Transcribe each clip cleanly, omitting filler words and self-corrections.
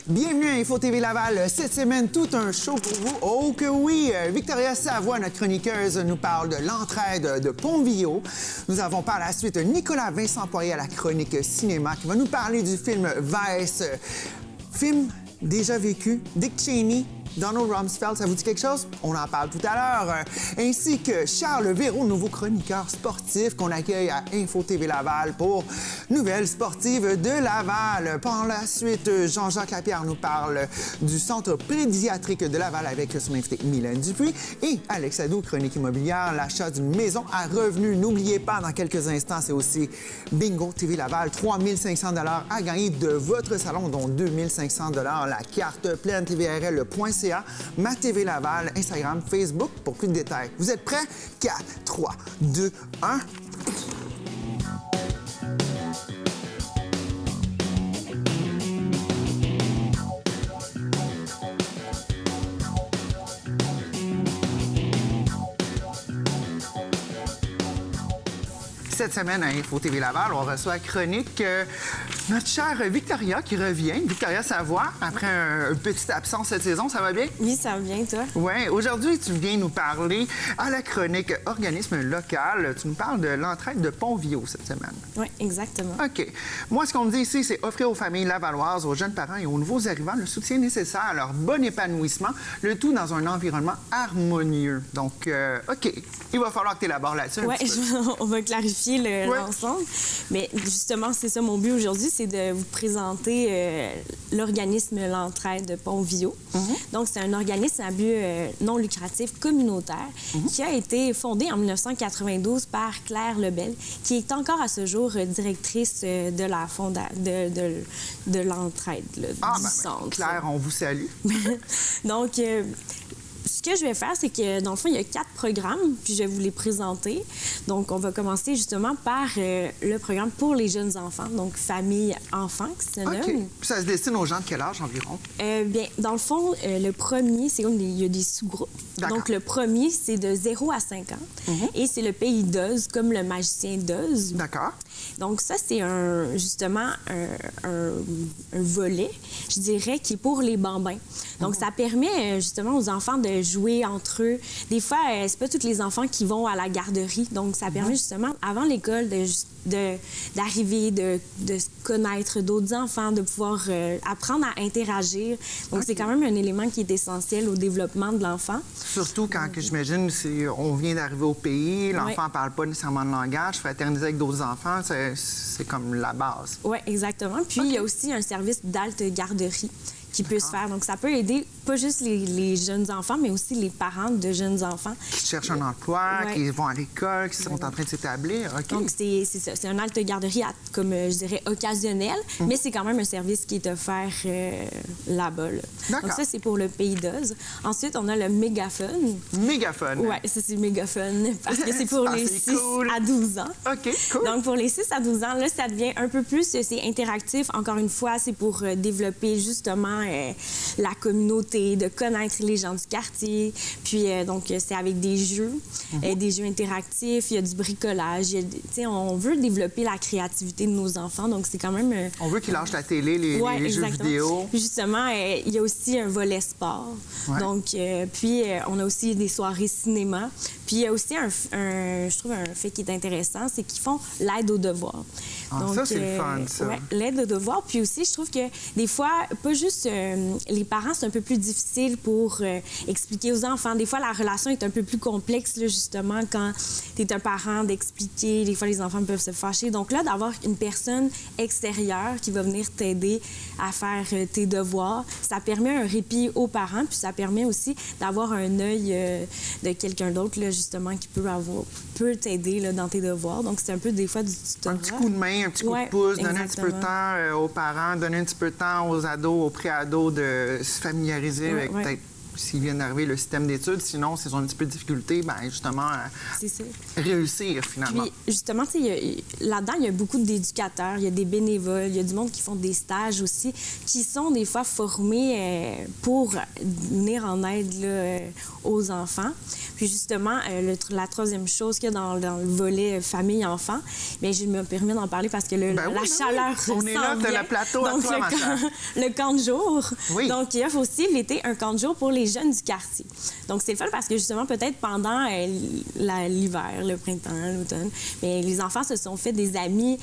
Bienvenue à Info TV Laval. Cette semaine, tout un show pour vous. Oh que oui! Victoria Savoie, notre chroniqueuse, nous parle de l'entraide de Pontvillot. Nous avons par la suite Nicolas Vincent Poirier à la chronique cinéma qui va nous parler du film Vice. Film déjà vécu. Dick Cheney, Donald Rumsfeld, ça vous dit quelque chose? On en parle tout à l'heure. Ainsi que Charles Véraud, nouveau chroniqueur sportif qu'on accueille à Info TV Laval pour Nouvelles sportives de Laval. Par la suite, Jean-Jacques Lapierre nous parle du centre pédiatrique de Laval avec son invité Mylène Dupuis. Et Alex Adou, chronique immobilière, l'achat d'une maison à revenu. N'oubliez pas, dans quelques instants, c'est aussi Bingo TV Laval, 3 500 $ à gagner de votre salon, dont 2 500 $. La carte pleine TVRL.ca. Ma TV Laval, Instagram, Facebook pour plus de détails. Vous êtes prêts? 4, 3, 2, 1. Cette semaine à Info TV Laval, on reçoit chronique notre chère Victoria qui revient. Victoria Savoie, après une petite absence cette saison, ça va bien? Oui, ça va bien, toi? Oui. Aujourd'hui, tu viens nous parler à la chronique organisme local. Tu nous parles de l'entraide de Pontvillot cette semaine. Oui, exactement. OK. Moi, ce qu'on me dit ici, c'est offrir aux familles lavalloises, aux jeunes parents et aux nouveaux arrivants le soutien nécessaire à leur bon épanouissement, le tout dans un environnement harmonieux. Donc, OK. Il va falloir que tu élabores là-dessus. Oui, on va clarifier l'ensemble. Mais justement, c'est ça mon but aujourd'hui, c'est de vous présenter l'organisme L'Entraide de Pontvillot. Donc, c'est un organisme à but non lucratif communautaire qui a été fondé en 1992 par Claire Lebel, qui est encore à ce jour directrice de la de l'Entraide, du centre. Claire, on vous salue. Donc, ce que je vais faire, c'est que, dans le fond, il y a 4 programmes, puis je vais vous les présenter. Donc, on va commencer justement par le programme pour les jeunes enfants, donc famille-enfant, qui se nomme. OK. Puis ça se destine aux gens de quel âge environ? Bien, dans le fond, le premier, c'est comme il y a des sous-groupes. Donc, le premier, c'est de 0 à 5 ans. Et c'est le pays d'Oz, comme le magicien d'Oz. D'accord. Donc, ça, c'est justement un volet, je dirais, qui est pour les bambins. Donc, ça permet justement aux enfants de jouer entre eux. Des fois, c'est pas tous les enfants qui vont à la garderie. Donc, ça permet justement, avant l'école, d'arriver, de connaître d'autres enfants, de pouvoir apprendre à interagir. Donc, c'est quand même un élément qui est essentiel au développement de l'enfant. Surtout quand, j'imagine, on vient d'arriver au pays, l'enfant ne parle pas nécessairement de langage, fraterniser avec d'autres enfants, c'est comme la base. Oui, exactement. Puis, il y a aussi un service d'alte garderie qui peut se faire. Donc, ça peut aider pas juste les jeunes enfants, mais aussi les parents de jeunes enfants. Qui cherchent un emploi, qui vont à l'école, qui sont en train de s'établir. Okay. Donc, c'est ça. C'est un halte garderie, comme je dirais, occasionnel, mais c'est quand même un service qui est offert là-bas. Là. Donc, ça, c'est pour le pays d'Oz. Ensuite, on a le mégaphone. Mégaphone? Oui, ça, c'est mégaphone, parce que c'est pour les 6 à 12 ans. OK, cool. Donc, pour les 6 à 12 ans, là, ça devient un peu plus, c'est interactif. Encore une fois, c'est pour développer, justement, la communauté, de connaître les gens du quartier. Puis, donc, c'est avec des jeux interactifs, il y a du bricolage. On veut développer la créativité de nos enfants, donc c'est quand même... On veut qu'ils lâchent la télé, les jeux vidéo. Puis justement, il y a aussi un volet sport. Donc, puis, on a aussi des soirées cinéma. Puis, il y a aussi je trouve, un fait qui est intéressant, c'est qu'ils font l'aide aux devoirs. Donc, ça, c'est le fun, ça. Ouais, l'aide aux devoirs. Puis aussi, je trouve que des fois, pas juste les parents, c'est un peu plus difficile pour expliquer aux enfants. Des fois, la relation est un peu plus complexe, là, justement, quand tu es un parent, d'expliquer. Des fois, les enfants peuvent se fâcher. Donc là, d'avoir une personne extérieure qui va venir t'aider à faire tes devoirs, ça permet un répit aux parents, puis ça permet aussi d'avoir un œil de quelqu'un d'autre, là, justement, qui peut t'aider là, dans tes devoirs. Donc, c'est un peu des fois du tutorat. Un petit coup de main, un petit coup de pouce, donner un petit peu de temps aux parents, donner un petit peu de temps aux ados, aux pré-ados de se familiariser avec peut-être s'ils viennent d'arriver le système d'études. Sinon, s'ils ont un petit peu de difficulté, bien, justement, C'est ça. réussir, finalement. Puis, justement, tu sais, là-dedans, il y a beaucoup d'éducateurs, il y a des bénévoles, il y a du monde qui font des stages aussi, qui sont des fois formés pour venir en aide là, aux enfants. Puis, justement, la troisième chose qu'il y a dans le volet famille-enfant, bien, je me permets d'en parler parce que la chaleur On est là, t'as le plateau à toi, ma chère. Le camp de jour. Oui. Donc, il offre aussi l'été un camp de jour pour les jeunes du quartier. Donc, c'est le fun parce que justement, peut-être pendant l'hiver, le printemps, l'automne, mais les enfants se sont fait des amis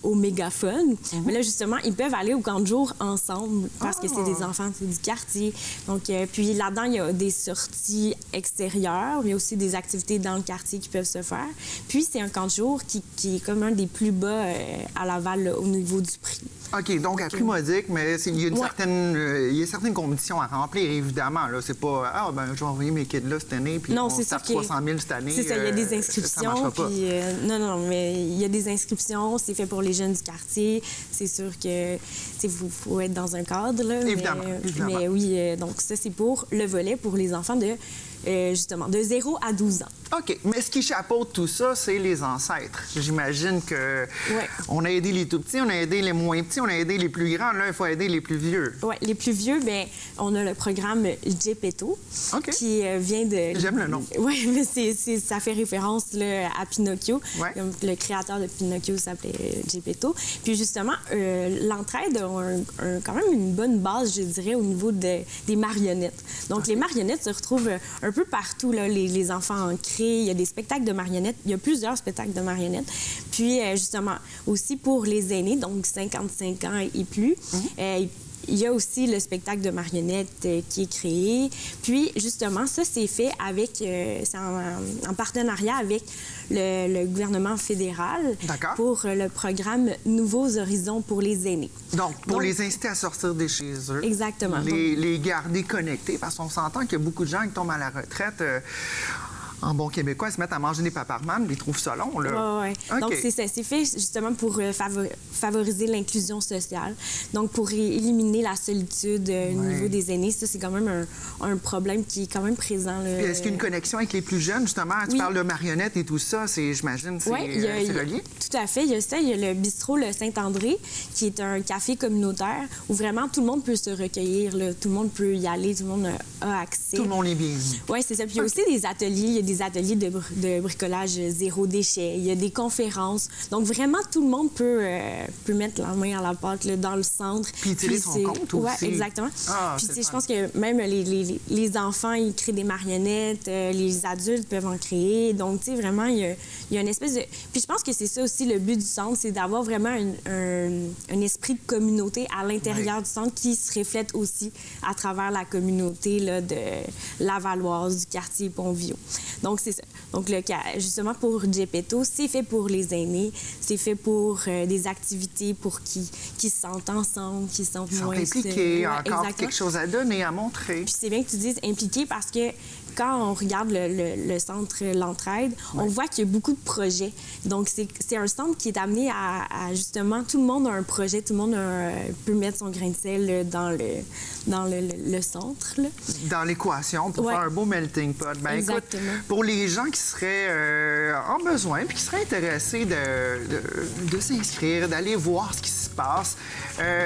au mégaphone. Mais là, justement, ils peuvent aller au camp de jour ensemble parce que c'est des enfants du quartier. Donc, puis là-dedans, il y a des sorties extérieures, mais aussi des activités dans le quartier qui peuvent se faire. Puis, c'est un camp de jour qui est comme un des plus bas à Laval là, au niveau du prix. OK, donc à prix modique, mais il y a il y a certaines conditions à remplir, évidemment. Là, c'est pas, je vais envoyer mes kids là cette année, puis on tape 300 000 cette année. C'est ça, il y a des inscriptions. Ça marchera pas. Puis, non, mais il y a des inscriptions, c'est fait pour les jeunes du quartier. C'est sûr que, il faut être dans un cadre, là. Évidemment. Mais oui, donc ça, c'est pour le volet pour les enfants de, justement, de 0 à 12 ans. OK, mais ce qui chapeaute tout ça, c'est les ancêtres. J'imagine que on a aidé les tout-petits, on a aidé les moins petits, on a aidé les plus grands. Là, il faut aider les plus vieux. Oui, les plus vieux, bien, on a le programme Gepetto, qui vient de... J'aime le nom. Oui, mais ça fait référence là, à Pinocchio. Ouais. Le créateur de Pinocchio s'appelait Gepetto. Puis justement, l'entraide a quand même une bonne base, je dirais, au niveau des marionnettes. Donc, les marionnettes se retrouvent un peu partout, là, les enfants en crient. Il y a des spectacles de marionnettes. Il y a plusieurs spectacles de marionnettes. Puis, justement, aussi pour les aînés, donc 55 ans et plus, il y a aussi le spectacle de marionnettes qui est créé. Puis, justement, ça, c'est fait avec... c'est en partenariat avec le gouvernement fédéral pour le programme Nouveaux Horizons pour les aînés. Donc, pour les inciter à sortir de chez eux. Exactement. Les garder connectés, parce qu'on s'entend qu'il y a beaucoup de gens qui tombent à la retraite... en bon québécois, ils se mettent à manger des paparmanes, ils trouvent ça long, là. Oui. Okay. Donc, c'est ça. C'est fait justement pour favoriser l'inclusion sociale. Donc, pour éliminer la solitude au niveau des aînés. Ça, c'est quand même un problème qui est quand même présent. Est-ce qu'il y a une connexion avec les plus jeunes, justement? Tu parles de marionnettes et tout ça, j'imagine, c'est relié? Tout à fait. Il y a ça. Il y a le bistrot Le Saint-André, qui est un café communautaire où vraiment tout le monde peut se recueillir. Là. Tout le monde peut y aller. Tout le monde a accès. Tout le monde est bienvenu. Oui, c'est ça. Puis il y a aussi des ateliers. Il y a des ateliers de bricolage zéro déchet. Il y a des conférences. Donc, vraiment, tout le monde peut mettre la main à la pâte là, dans le centre. Puis tirer son compte aussi. Oui, exactement. Puis je pense que même les enfants, ils créent des marionnettes. Les adultes peuvent en créer. Donc, tu sais, vraiment, il y a une espèce de... Puis je pense que c'est ça aussi le but du centre, c'est d'avoir vraiment un esprit de communauté à l'intérieur du centre qui se reflète aussi à travers la communauté là, de Lavalloise, du quartier Pont-Viau. Donc, c'est ça. Donc, justement, pour Gepetto, c'est fait pour les aînés. C'est fait pour des activités pour qui se sentent ensemble, qui se sentent moins impliqués, encore exactement. quelque chose à donner, à montrer. Puis c'est bien que tu dises impliqués parce que quand on regarde le centre L'Entraide, on voit qu'il y a beaucoup de projets. Donc, c'est un centre qui est amené à justement, tout le monde a un projet, tout le monde peut mettre son grain de sel dans le centre. Là. Dans l'équation, pour faire un beau melting pot. Ben, exactement. Écoute, pour les gens qui seraient en besoin puis qui seraient intéressés de s'inscrire, d'aller voir ce qui se passe,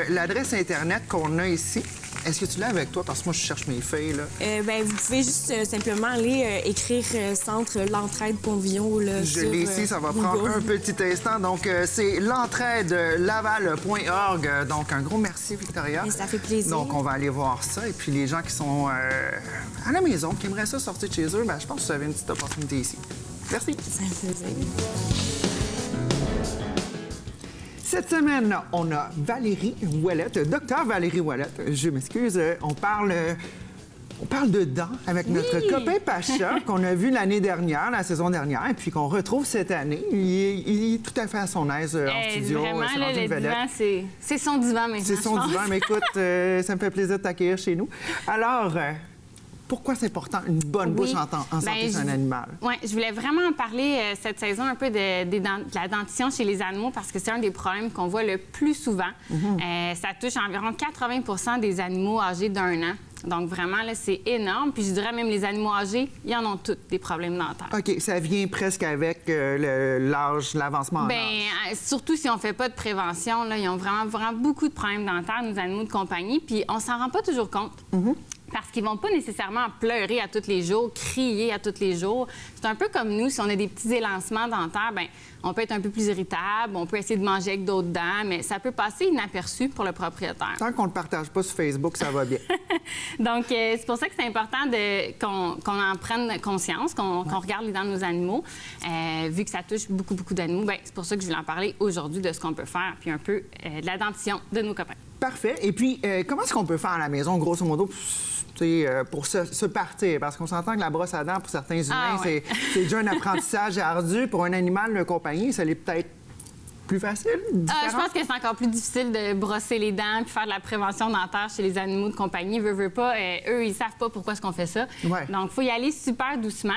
l'adresse Internet qu'on a ici, est-ce que tu l'as avec toi? Parce que moi, je cherche mes feuilles, là. Bien, vous pouvez juste simplement aller écrire Centre L'Entraide Pont-Viau. Je l'ai ici, ça va prendre un petit instant. Donc, c'est l'entraidelaval.org. Donc, un gros merci, Victoria. Et ça fait plaisir. Donc, on va aller voir ça. Et puis, les gens qui sont à la maison, qui aimeraient ça sortir de chez eux, bien, je pense que vous avez une petite opportunité ici. Merci. Ça fait plaisir. Cette semaine, on a Valérie Ouellette, docteur Valérie Ouellette. Je m'excuse, on parle de dents avec notre copain Pacha qu'on a vu l'année dernière, la saison dernière, et puis qu'on retrouve cette année. Il est tout à fait à son aise en studio. Vraiment, là, le divan, c'est son divan maintenant. C'est son divan, mais écoute, ça me fait plaisir de t'accueillir chez nous. Alors, pourquoi c'est important, une bonne bouche en santé sur un animal? Oui, je voulais vraiment parler cette saison un peu de la dentition chez les animaux parce que c'est un des problèmes qu'on voit le plus souvent. Ça touche environ 80 des animaux âgés d'1 an. Donc, vraiment, là, c'est énorme. Puis, je dirais même les animaux âgés, ils en ont tous des problèmes dentaires. OK, ça vient presque avec l'âge, l'avancement en âge. Bien, surtout si on ne fait pas de prévention, là, ils ont vraiment, vraiment beaucoup de problèmes dentaires, nos animaux de compagnie. Puis, on s'en rend pas toujours compte. Parce qu'ils vont pas nécessairement pleurer à tous les jours, crier à tous les jours. C'est un peu comme nous, si on a des petits élancements dentaires, bien, on peut être un peu plus irritable, on peut essayer de manger avec d'autres dents, mais ça peut passer inaperçu pour le propriétaire. Tant qu'on ne le partage pas sur Facebook, ça va bien. Donc, c'est pour ça que c'est important qu'on en prenne conscience, qu'on regarde les dents de nos animaux. Vu que ça touche beaucoup, beaucoup d'animaux, bien, c'est pour ça que je voulais en parler aujourd'hui de ce qu'on peut faire, puis un peu de la dentition de nos copains. Parfait. Et puis, comment est-ce qu'on peut faire à la maison, grosso modo, pour se partir? Parce qu'on s'entend que la brosse à dents, pour certains humains, c'est déjà un apprentissage ardu. Pour un animal de compagnie, ça l'est peut-être plus facile, différent? Je pense que c'est encore plus difficile de brosser les dents puis faire de la prévention dentaire chez les animaux de compagnie. Veut pas, eux, ils savent pas pourquoi est-ce qu'on fait ça. Ouais. Donc, il faut y aller super doucement.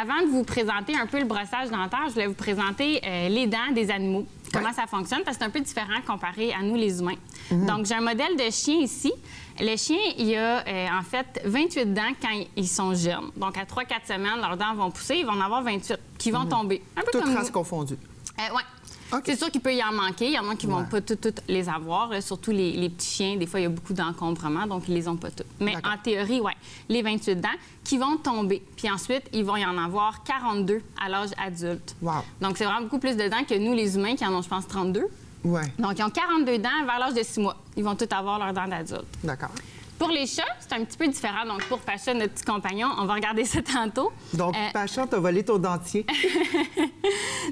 Avant de vous présenter un peu le brossage dentaire, je voulais vous présenter les dents des animaux, comment ça fonctionne, parce que c'est un peu différent comparé à nous, les humains. Donc, j'ai un modèle de chien ici. Le chien, il a en fait 28 dents quand ils sont jeunes. Donc, à 3-4 semaines, leurs dents vont pousser, ils vont en avoir 28 qui vont tomber. Un peu Toutes comme races nous. confondues. Oui. OK. C'est sûr qu'il peut y en manquer. Il y en a qui vont pas toutes les avoir. Là, surtout les petits chiens. Des fois, il y a beaucoup d'encombrements, donc ils les ont pas toutes. Mais en théorie, oui, les 28 dents qui vont tomber. Puis ensuite, ils vont y en avoir 42 à l'âge adulte. Wow. Donc, c'est vraiment beaucoup plus de dents que nous, les humains, qui en ont, je pense, 32. Ouais. Donc, ils ont 42 dents vers l'âge de 6 mois. Ils vont tous avoir leurs dents d'adulte. D'accord. Pour les chats, c'est un petit peu différent. Donc, pour Pacha, notre petit compagnon, on va regarder ça tantôt. Donc, Pacha, t'as volé ton dentier.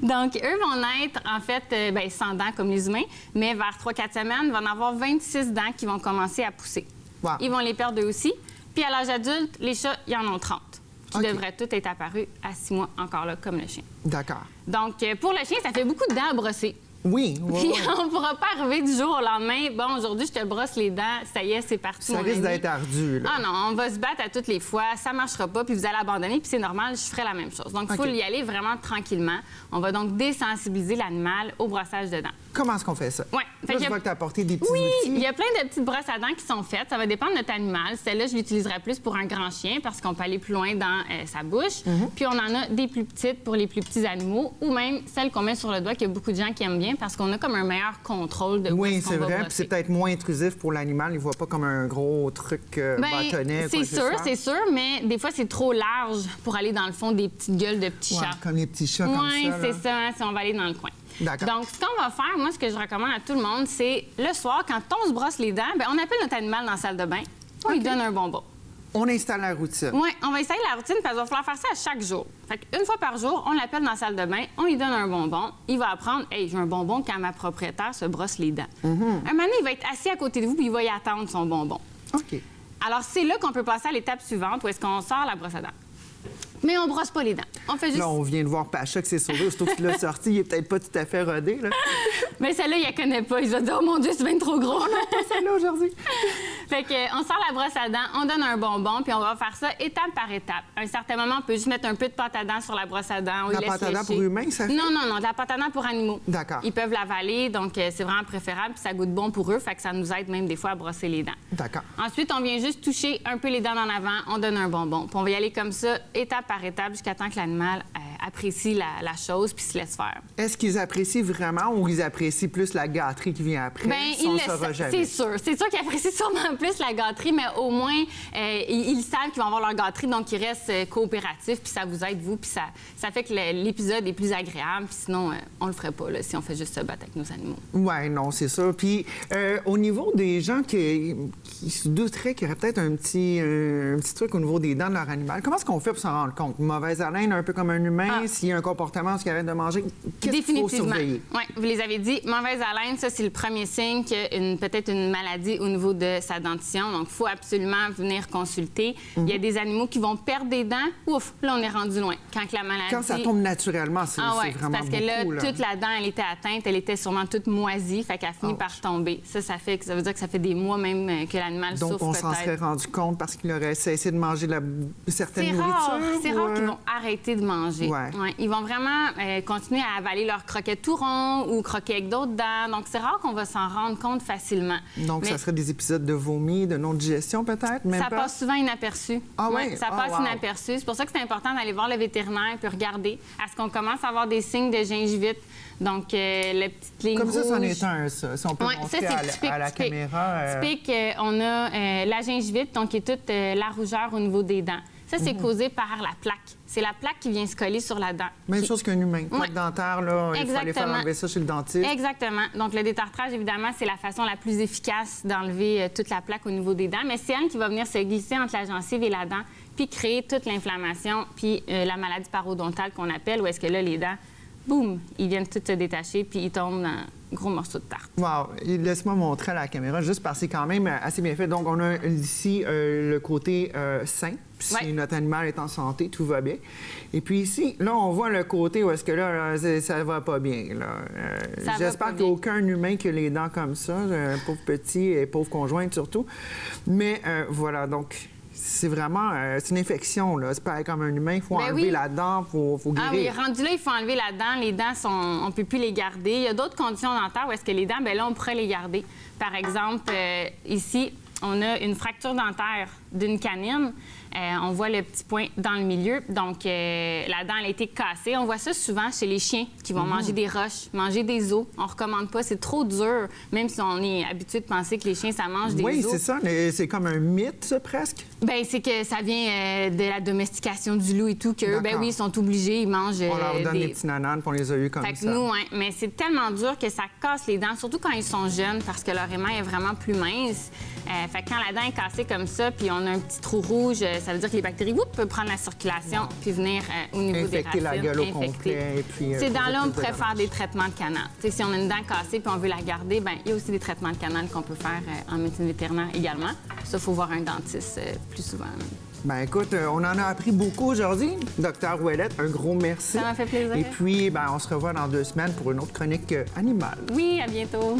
Donc, eux vont naître, en fait, sans dents comme les humains, mais vers 3-4 semaines, ils vont en avoir 26 dents qui vont commencer à pousser. Wow. Ils vont les perdre eux aussi. Puis, à l'âge adulte, les chats, ils en ont 30, qui OK. devraient tous être apparus à 6 mois, encore là, comme le chien. D'accord. Donc, pour le chien, ça fait beaucoup de dents à brosser. Oui, Puis, ouais. on ne pourra pas arriver du jour au lendemain. Bon, aujourd'hui, je te brosse les dents. Ça y est, c'est parti. Ça mon risque ami. d'être ardu, là. Ah non, on va se battre à toutes les fois. Ça marchera pas, puis vous allez abandonner, puis c'est normal, je ferai la même chose. Donc, il faut OK. y aller vraiment tranquillement. On va donc désensibiliser l'animal au brossage de dents. Comment est-ce qu'on fait ça? Ouais. Fait Là, qu'il y je a- vois que t'as apporté des petits Oui, outils. il y a plein de petites brosses à dents qui sont faites. Ça va dépendre de notre animal. Celle-là, je l'utiliserai plus pour un grand chien parce qu'on peut aller plus loin dans sa bouche. Mhm. Puis on en a des plus petites pour les plus petits animaux ou même celles qu'on met sur le doigt qu'il y a beaucoup de gens qui aiment bien parce qu'on a comme un meilleur contrôle de où Oui, est-ce qu'on c'est va vrai. Puis brosser. c'est peut-être moins intrusif pour l'animal. Il voit pas comme un gros truc bâtonnet. quoi que ce soit. c'est sûr, mais des fois, c'est trop large pour aller dans le fond des petites gueules de petits Ouais, chats. comme les petits chats comme Oui, ça. là. c'est ça, si on va aller dans le coin. D'accord. Donc, ce qu'on va faire, moi, ce que je recommande à tout le monde, c'est le soir, quand on se brosse les dents, bien, on appelle notre animal dans la salle de bain, on lui donne un bonbon. On installe la routine. Oui, on va essayer la routine parce qu'il va falloir faire ça à chaque jour. Fait qu'une fois par jour, on l'appelle dans la salle de bain, on lui donne un bonbon. Il va apprendre, hey, j'ai un bonbon quand ma propriétaire se brosse les dents. Un moment donné, il va être assis à côté de vous puis il va y attendre son bonbon. OK. Alors, c'est là qu'on peut passer à l'étape suivante où est-ce qu'on sort la brosse à dents. Mais on brosse pas les dents. On fait juste. Là, on vient de voir Pacha qui s'est sauvé. Aussitôt que tu l'as sorti, il est peut-être pas tout à fait rodé. Là. Mais celle-là, il la connaît pas. Il va dire, oh mon Dieu, c'est bien trop gros. Celle-là aujourd'hui. Fait que, on sort la brosse à dents, on donne un bonbon, puis on va faire ça étape par étape. À un certain moment, on peut juste mettre un peu de pâte à dents sur la brosse à dents. On La lui laisse pâte à dents lécher. pour humains, ça fait? Non, non, non, de la pâte à dents pour animaux. D'accord. Ils peuvent l'avaler, donc c'est vraiment préférable, puis ça goûte bon pour eux, fait que ça nous aide même des fois à brosser les dents. D'accord. Ensuite, on vient juste toucher un peu les dents en avant, on donne un bonbon. Puis on va y aller comme ça, étape par étape, jusqu'à temps que l'animal apprécie la chose puis se laisse faire. Est-ce qu'ils apprécient vraiment ou ils apprécient plus la gâterie qui vient après? Bien, Ça, on ils le le saura savent. jamais. C'est sûr. C'est sûr qu'ils apprécient sûrement plus la gâterie, mais au moins, ils savent qu'ils vont avoir leur gâterie, donc ils restent coopératifs, puis ça vous aide, vous, puis ça fait que l'épisode est plus agréable, puis sinon, on le ferait pas, là, si on fait juste se battre avec nos animaux. Oui, non, c'est ça. Puis au niveau des gens qui se douteraient qu'il y aurait peut-être un petit truc au niveau des dents de leur animal, comment est-ce qu'on fait pour s'en rendre compte? Mauvaise haleine, un peu comme un humain, s'il y a un comportement, s'il arrête de manger, qu'est-ce qu'il faut surveiller? Oui, vous les avez dit. Mauvaise haleine, ça, c'est le premier signe qu'il y a peut-être une maladie au niveau de sa dentition. Donc, il faut absolument venir consulter. Il y a des animaux qui vont perdre des dents. Ouf, là, on est rendu loin. Quand la maladie... Quand ça tombe naturellement, c'est ouais, vraiment parce que là, beaucoup, là. toute la dent, elle était atteinte, elle était sûrement toute moisie, fait qu'elle finit par tomber. Ça veut dire que ça fait des mois même que l'animal Donc, souffre on s'en peut-être. serait rendu compte parce qu'il aurait cessé de manger certaine nourriture? C'est ou, rare qu'ils vont arrêter de manger. Ouais. Ouais, ils vont vraiment continuer à avaler leurs croquettes tout ronds ou croquer avec d'autres dents. Donc, c'est rare qu'on va s'en rendre compte facilement. Donc, ça serait des épisodes de vomi, de non-digestion peut-être? Même ça pas? passe souvent inaperçu. Ah oui? Ça passe inaperçu. C'est pour ça que c'est important d'aller voir le vétérinaire puis regarder. Est-ce qu'on commence à avoir des signes de gingivite? Donc, les petites lignes Comme ça, c'en rouges. est un, ça. Si on peut montrer à la caméra. Typique, on a la gingivite, donc qui est toute la rougeur au niveau des dents. Ça, c'est causé par la plaque. C'est la plaque qui vient se coller sur la dent. Même chose qu'un humain. Plaque dentaire, là, il faut aller faire enlever ça chez le dentiste. Exactement. Donc, le détartrage, évidemment, c'est la façon la plus efficace d'enlever toute la plaque au niveau des dents. Mais c'est elle qui va venir se glisser entre la gencive et la dent, puis créer toute l'inflammation, puis la maladie parodontale qu'on appelle, où est-ce que là, les dents, boum, ils viennent toutes se détacher, puis ils tombent dans un gros morceau de tarte. Wow! Laisse-moi montrer à la caméra, juste parce que c'est quand même assez bien fait. Donc, on a ici le côté sain. Si notre animal est en santé, tout va bien. Et puis ici, là, on voit le côté où est-ce que là, ça va pas bien. J'espère qu'il n'y a aucun humain qui a les dents comme ça, pauvre petit et pauvre conjointe surtout. Mais voilà, donc... C'est vraiment c'est une infection, là. C'est pareil comme un humain, il faut enlever la dent, il faut guérir. Ah oui, rendu là, il faut enlever la dent. Les dents, on ne peut plus les garder. Il y a d'autres conditions dentaires où est-ce que les dents, bien là, on pourrait les garder. Par exemple, ici, on a une fracture dentaire d'une canine. On voit le petit point dans le milieu. Donc, la dent, elle a été cassée. On voit ça souvent chez les chiens qui vont manger des roches, manger des os. On ne recommande pas. C'est trop dur, même si on est habitué de penser que les chiens, ça mange des os. Oui, c'est ça. Mais c'est comme un mythe, ça, presque. Bien, c'est que ça vient de la domestication du loup et tout, qu'eux, ben oui, ils sont obligés, ils mangent on leur donne des petits nananes, puis on les a eus comme fait que ça. Nous, mais c'est tellement dur que ça casse les dents, surtout quand ils sont jeunes, parce que leur émail est vraiment plus mince. Fait que quand la dent est cassée comme ça, puis on a un petit trou rouge, ça veut dire que les bactéries peuvent prendre la circulation puis venir au niveau des racines. Infecter la gueule au complet. Et puis, ces dents-là, on pourrait faire des traitements de canal. T'sais, si on a une dent cassée puis on veut la garder, bien, il y a aussi des traitements de canal qu'on peut faire en médecine vétérinaire également. Ça, il faut voir un dentiste plus souvent. Ben écoute, on en a appris beaucoup aujourd'hui. Docteur Ouellette, un gros merci. Ça m'a fait plaisir. Et puis, ben, on se revoit dans 2 semaines pour une autre chronique animale. Oui, à bientôt.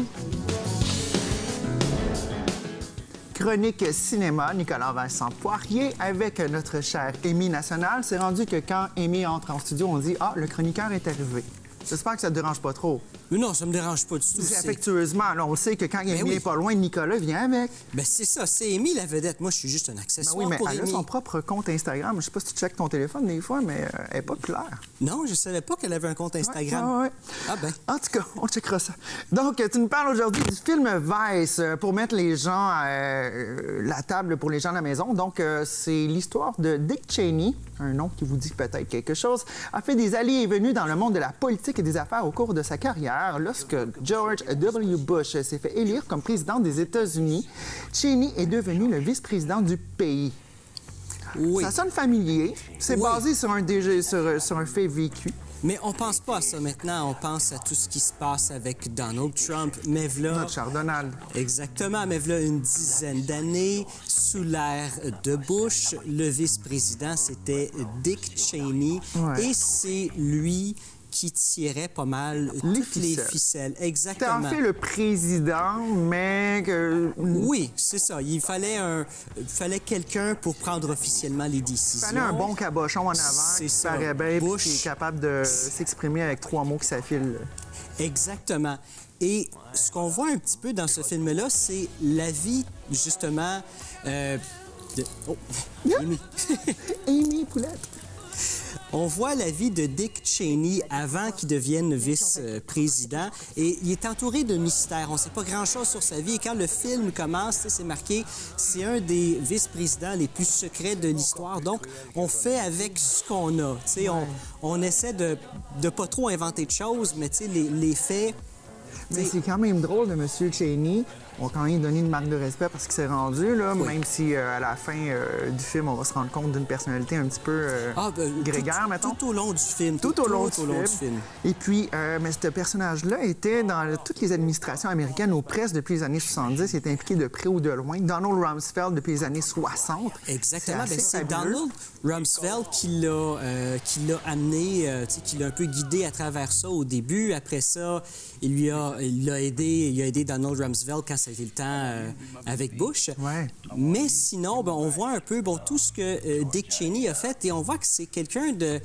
Chronique cinéma, Nicolas Vincent Poirier avec notre chère Amy National. C'est rendu que quand Amy entre en studio, on dit « Ah, le chroniqueur est arrivé ». J'espère que ça ne te dérange pas trop. Mais non, ça me dérange pas du tout. C'est affectueusement. Là, on sait que quand Amy n'est pas loin, Nicolas vient avec. Ben c'est ça, c'est Amy la vedette. Moi, je suis juste un accessoire oui, mais pour elle a Amy. son propre compte Instagram. Je sais pas si tu checkes ton téléphone des fois, mais elle n'est pas claire. Non, je savais pas qu'elle avait un compte Instagram. Ouais. Ah ben. En tout cas, on checkera ça. Donc, tu nous parles aujourd'hui du film Vice pour mettre les gens la table pour les gens à la maison. Donc, c'est l'histoire de Dick Cheney, un nom qui vous dit peut-être quelque chose, a fait des allées et venues dans le monde de la politique et des affaires au cours de sa carrière. Lorsque George W. Bush s'est fait élire comme président des États-Unis, Cheney est devenu le vice-président du pays. Oui. Ça sonne familier. C'est basé sur un fait vécu. Mais on pense pas à ça maintenant. On pense à tout ce qui se passe avec Donald Trump. Mais v'là... Notre cher Donald. Exactement. Mais v'là une dizaine d'années, sous l'ère de Bush, le vice-président, c'était Dick Cheney. Ouais. Et c'est lui qui tirait pas mal toutes les ficelles. Exactement. C'était en fait le président, mais que... Oui, c'est ça. Il fallait quelqu'un pour prendre officiellement les décisions. Il fallait un bon cabochon en avant C'est qui ça. paraît bien, Bush... qui est capable de s'exprimer avec 3 mots qui s'affilent. Exactement. Et ce qu'on voit un petit peu dans ce film-là, c'est la vie, justement, Oh, Amy. Amy Poulette. On voit la vie de Dick Cheney avant qu'il devienne vice-président et il est entouré de mystères. On ne sait pas grand-chose sur sa vie et quand le film commence, c'est marqué, c'est un des vice-présidents les plus secrets de l'histoire. Donc, on fait avec ce qu'on a. On essaie de pas trop inventer de choses, mais les faits... Mais c'est quand même drôle de M. Cheney. On va quand même donner une marque de respect parce qu'il s'est rendu, là, même si à la fin du film, on va se rendre compte d'une personnalité un petit peu grégaire, mettons. Tout au long du film. Tout au long du film. Et puis, mais ce personnage-là était dans toutes les administrations américaines aux presses depuis les années 70. Il était impliqué de près ou de loin. Donald Rumsfeld depuis les années 60. Exactement. C'est Donald Rumsfeld qui l'a amené, qui l'a un peu guidé à travers ça au début. Après ça, il a aidé Donald Rumsfeld quand ça a été le temps avec Bush. Ouais. Mais sinon, on voit un peu tout ce que Dick Cheney a fait et on voit que c'est quelqu'un de...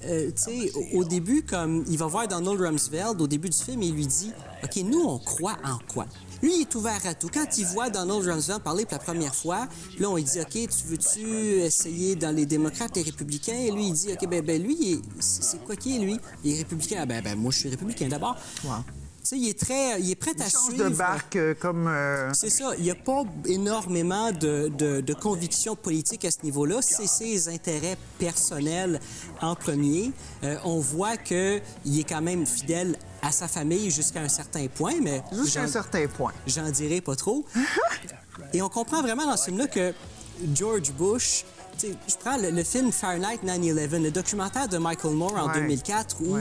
tu sais, au début, comme il va voir Donald Rumsfeld au début du film, et il lui dit « OK, nous, on croit en quoi? » Lui, il est ouvert à tout. Quand il voit Donald Rumsfeld parler pour la première fois, puis là, on lui dit « OK, tu veux-tu essayer dans les démocrates et les républicains? » Et lui, il dit « OK, ben lui, c'est quoi qui est, lui? Il est républicain. Ah, ben moi, je suis républicain d'abord. Wow. » Tu sais, il est prêt à Change suivre. de barque comme... C'est ça. Il n'y a pas énormément de convictions politiques à ce niveau-là. C'est ses intérêts personnels en premier. On voit qu'il est quand même fidèle à sa famille jusqu'à un certain point, mais... Jusqu'à un certain point. J'en dirai pas trop. Et on comprend vraiment dans ce film-là que George Bush... Tu sais, je prends le film Fahrenheit 9/11, le documentaire de Michael Moore en 2004, où...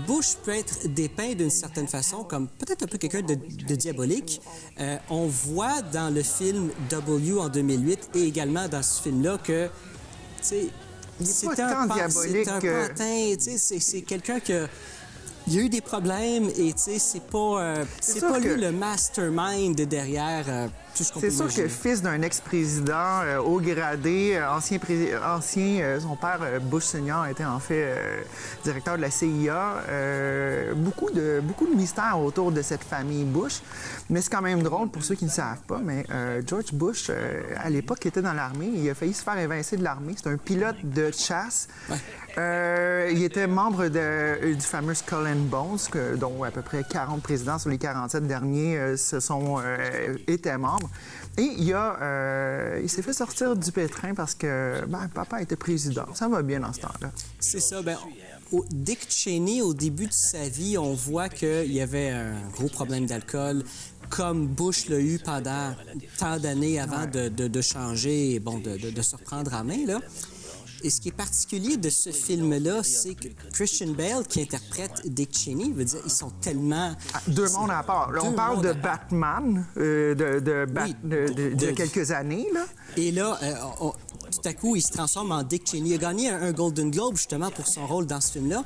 Bush peut être dépeint d'une certaine façon comme peut-être un peu quelqu'un de diabolique. On voit dans le film W en 2008 et également dans ce film-là que, tu sais, c'est un diabolique. C'est un pantin, tu sais, c'est quelqu'un que... Il y a eu des problèmes et, tu sais, c'est pas lui le mastermind derrière tout ce qu'on peut C'est sûr imaginer. que fils d'un ex-président haut gradé, son père Bush Senior était en fait directeur de la CIA. Beaucoup de mystères autour de cette famille Bush. Mais c'est quand même drôle pour ceux qui ne savent pas, mais George Bush, à l'époque, était dans l'armée. Il a failli se faire évincer de l'armée. C'est un pilote de chasse. Ouais. Il était membre du fameux Skull and Bones, dont à peu près 40 présidents sur les 47 derniers étaient membres. Et il s'est fait sortir du pétrin parce que papa était président. Ça va bien dans ce temps-là. C'est ça. Dick Cheney, au début de sa vie, on voit qu'il y avait un gros problème d'alcool, comme Bush l'a eu pendant tant d'années avant de changer et de se reprendre en main, là. Et ce qui est particulier de ce film-là, c'est que Christian Bale, qui interprète Dick Cheney, veut dire, ils sont tellement... Deux mondes à part. Là, on parle de Batman, de quelques années, là. Et là, tout à coup, il se transforme en Dick Cheney. Il a gagné un Golden Globe, justement, pour son rôle dans ce film-là.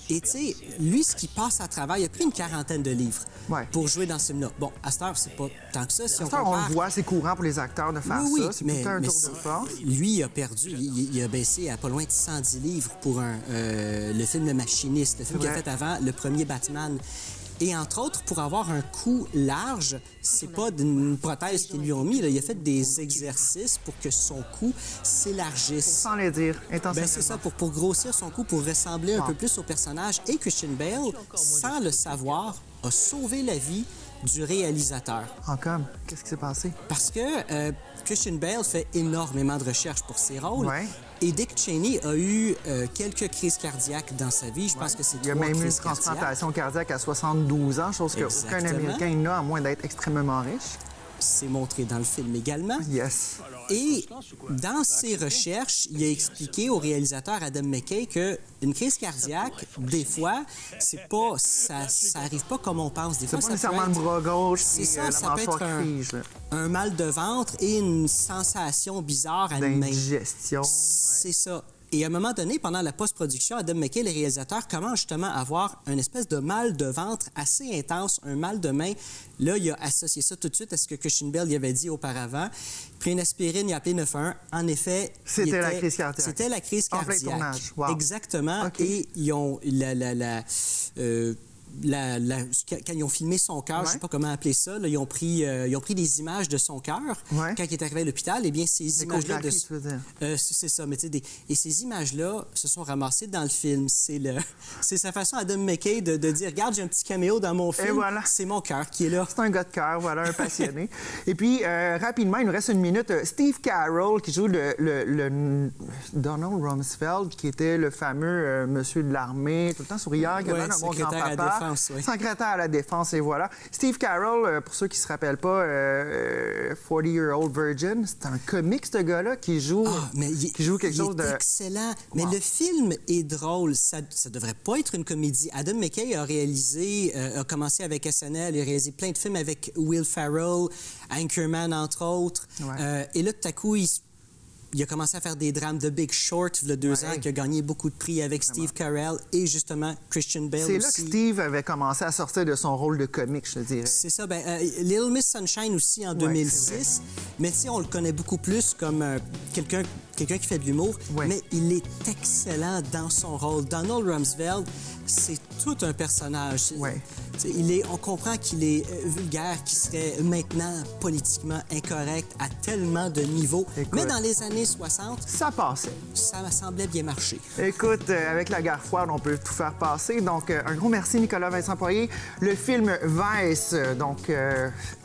Et tu sais, lui, ce qui passe à travers, il a pris une 40aine de livres pour jouer dans ce film-là. Bon, à cette heure, c'est pas tant que ça. Si on le voit, c'est courant pour les acteurs de faire ça. C'est tout un tour de force. Lui, il a perdu. Il a baissé à pas loin de 110 livres pour le film Le Machiniste, le film qu'il a fait avant le premier Batman. Et entre autres, pour avoir un cou large, c'est pas d'une prothèse qu'ils lui ont mis. Là. Il a fait des exercices pour que son cou s'élargisse. Sans le dire, intentionnellement. C'est ça, pour grossir son cou, pour ressembler un peu plus au personnage. Et Christian Bale, sans le savoir, a sauvé la vie du réalisateur. Encore? Qu'est-ce qui s'est passé? Parce que Christian Bale fait énormément de recherches pour ses rôles. Ouais. Et Dick Cheney a eu quelques crises cardiaques dans sa vie. Je pense que c'est 3 crises cardiaques. Il y a même eu une transplantation cardiaque à 72 ans, chose qu'aucun Américain n'a, à moins d'être extrêmement riche. C'est montré dans le film également. Yes. Et dans ses recherches, il a expliqué au réalisateur Adam McKay qu'une crise cardiaque, des fois, ça arrive pas comme on pense. Des fois, pas nécessairement le bras gauche. C'est ça, ça peut être un mal de ventre et une sensation bizarre à une main. D'indigestion. C'est ça. Et à un moment donné, pendant la post-production, Adam McKay, le réalisateur, commence justement à avoir une espèce de mal de ventre assez intense, un mal de main. Là, il a associé ça tout de suite à ce que Christian Bale y avait dit auparavant. Pris une aspirine, il a appelé 911. En effet, c'était la crise cardiaque. C'était la crise cardiaque. En plein tournage. Wow. Exactement. Okay. Et ils ont quand ils ont filmé son cœur, je ne sais pas comment appeler ça, là, ils ont pris des images de son cœur quand il est arrivé à l'hôpital. Eh bien, ces images-là... c'est ça, mais tu sais, et ces images-là se sont ramassées dans le film. C'est sa façon, Adam McKay, de dire, regarde, j'ai un petit caméo dans mon film, voilà. C'est mon cœur qui est là. C'est un gars de cœur, voilà, un passionné. Et puis, rapidement, il nous reste une minute. Steve Carell, qui joue le Donald Rumsfeld, qui était le fameux monsieur de l'armée, tout le temps souriant, qui avait un bon grand-papa. Secrétaire à la Défense, et voilà. Steve Carell, pour ceux qui ne se rappellent pas, 40-Year-Old Virgin, c'est un comique, ce gars-là, qui joue quelque chose de... excellent. Mais le film est drôle. Ça devrait pas être une comédie. Adam McKay a commencé avec SNL, il a réalisé plein de films avec Will Ferrell, Anchorman, entre autres. Ouais. Et là, tout à coup, il a commencé à faire des drames de Big Short il y a 2 ans, qui a gagné beaucoup de prix avec Steve Carell et justement Christian Bale aussi. C'est là que Steve avait commencé à sortir de son rôle de comique, je te dirais. C'est ça. Little Miss Sunshine aussi en 2006. Mais tu sais, on le connaît beaucoup plus comme quelqu'un quelqu'un qui fait de l'humour, Ouais. mais il est excellent dans son rôle. Donald Rumsfeld, c'est tout un personnage. Ouais. On comprend qu'il est vulgaire, qu'il serait maintenant politiquement incorrect à tellement de niveaux. Écoute. Mais dans les années 60, Ça passait. ça me semblait bien marcher. Écoute, avec la guerre froide, on peut tout faire passer. Donc, un gros merci, Nicolas Vincent Poirier. Le film Vice. Donc,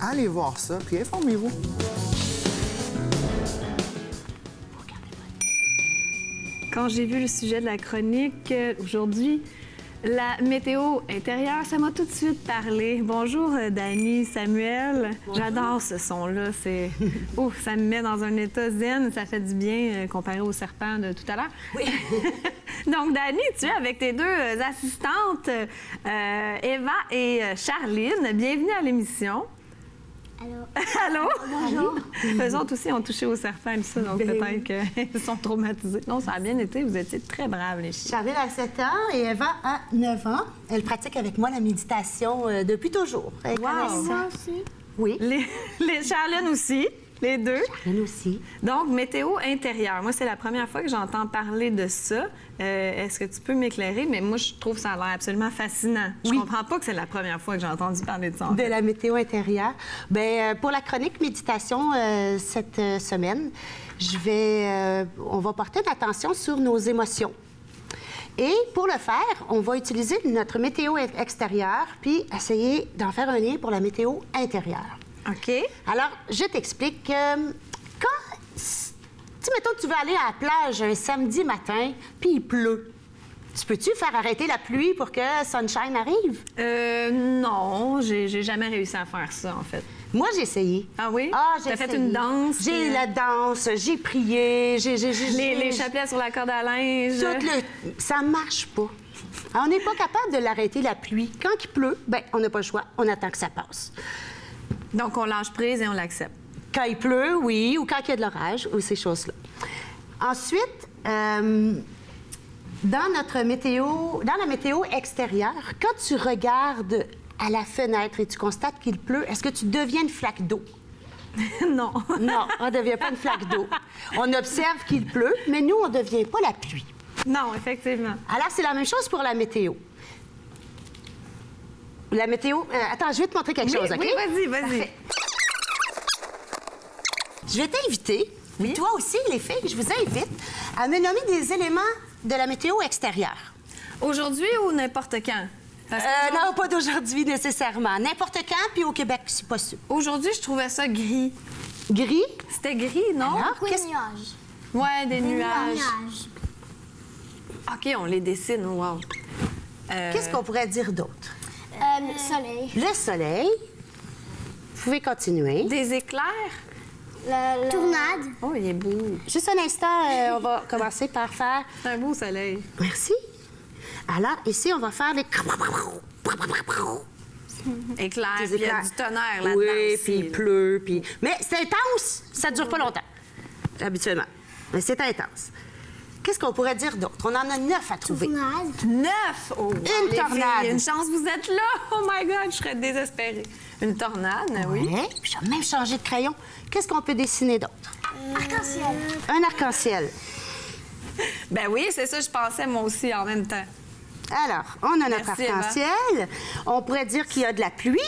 allez voir ça, puis informez-vous. Quand j'ai vu le sujet de la chronique aujourd'hui, la météo intérieure, ça m'a tout de suite parlé. Bonjour, Dani, Samuel. J'adore ce son-là. C'est... Ouf, ça me met dans un état zen. Ça fait du bien comparé au serpent de tout à l'heure. Oui. Donc, Dani, tu es avec tes deux assistantes, Eva et Charline. Bienvenue à l'émission. Allô? Bonjour. Eux autres aussi ont touché au serpent et tout ça, donc peut-être qu'ils sont traumatisés. Non, ça a bien été. Vous étiez très braves, les filles. Charline a 7 ans et Eva a 9 ans. Elle pratique avec moi la méditation depuis toujours. Elle connaît ça. aussi. Oui, Les Charline aussi, les deux. Charline aussi. Donc, météo intérieure. Moi, c'est la première fois que j'entends parler de ça. Est-ce que tu peux m'éclairer? Mais moi, je trouve ça a l'air absolument fascinant. Je comprends pas que c'est la première fois que j'ai entendu parler de ça. en De fait. la météo intérieure. Bien, pour la chronique méditation cette semaine, on va porter l'attention sur nos émotions. Et pour le faire, on va utiliser notre météo extérieure puis essayer d'en faire un lien pour la météo intérieure. OK. Alors, je t'explique. Quand, tu mettons que tu veux aller à la plage un samedi matin, puis il pleut. Tu peux-tu faire arrêter la pluie pour que Sunshine arrive? Non, j'ai jamais réussi à faire ça, en fait. Moi, j'ai essayé. Ah oui? J'ai T'as fait essayé. une danse? J'ai puis, la danse, j'ai prié, Les chapelets sur la corde à linge. Ça marche pas. Alors, on n'est pas capable de l'arrêter, la pluie. Quand il pleut, ben on n'a pas le choix, on attend que ça passe. Donc, on lâche prise et on l'accepte. Quand il pleut, oui, ou quand il y a de l'orage, ou ces choses-là. Ensuite, dans la météo extérieure, quand tu regardes à la fenêtre et tu constates qu'il pleut, est-ce que tu deviens une flaque d'eau? Non. Non, on ne devient pas une flaque d'eau. On observe qu'il pleut, mais nous, on ne devient pas la pluie. Non, effectivement. Alors, c'est la même chose pour la météo. La météo... attends, je vais te montrer quelque chose, OK? Oui, vas-y. Parfait. Je vais t'inviter, mais toi aussi, les filles, je vous invite à me nommer des éléments de la météo extérieure. Aujourd'hui ou n'importe quand? Parce que Non, pas d'aujourd'hui nécessairement. N'importe quand, puis au Québec, c'est possible. aujourd'hui, je trouvais ça gris. Gris? C'était gris, non? Alors, Beaucoup de qu'est-ce- nuages. Ouais, des nuages. Nuages. OK, on les dessine, wow. Qu'est-ce qu'on pourrait dire d'autre? Le soleil. Le soleil. Vous pouvez continuer. Des éclairs? Tournade. Oh, il est beau. Juste un instant, on va commencer par faire... C'est un beau soleil. Merci. Alors, ici, on va faire les... Éclairs, Des puis il y a éclairs. du tonnerre là-dedans Oui, aussi, puis il là. pleut, puis... Mais c'est intense! Ça dure pas longtemps, habituellement. Mais c'est intense. Qu'est-ce qu'on pourrait dire d'autre? On en a 9 à trouver. Tournade. 9! Oh, wow, Une les tornade. filles, une chance, vous êtes là! Oh my God, je serais désespérée. Une tornade, oui. Ouais, puis j'ai même changé de crayon. Qu'est-ce qu'on peut dessiner d'autre? Arc-en-ciel. Un arc-en-ciel. Ben oui, c'est ça, je pensais moi aussi en même temps. Alors, on a notre Merci, Eva. arc-en-ciel. On pourrait dire qu'il y a de la pluie.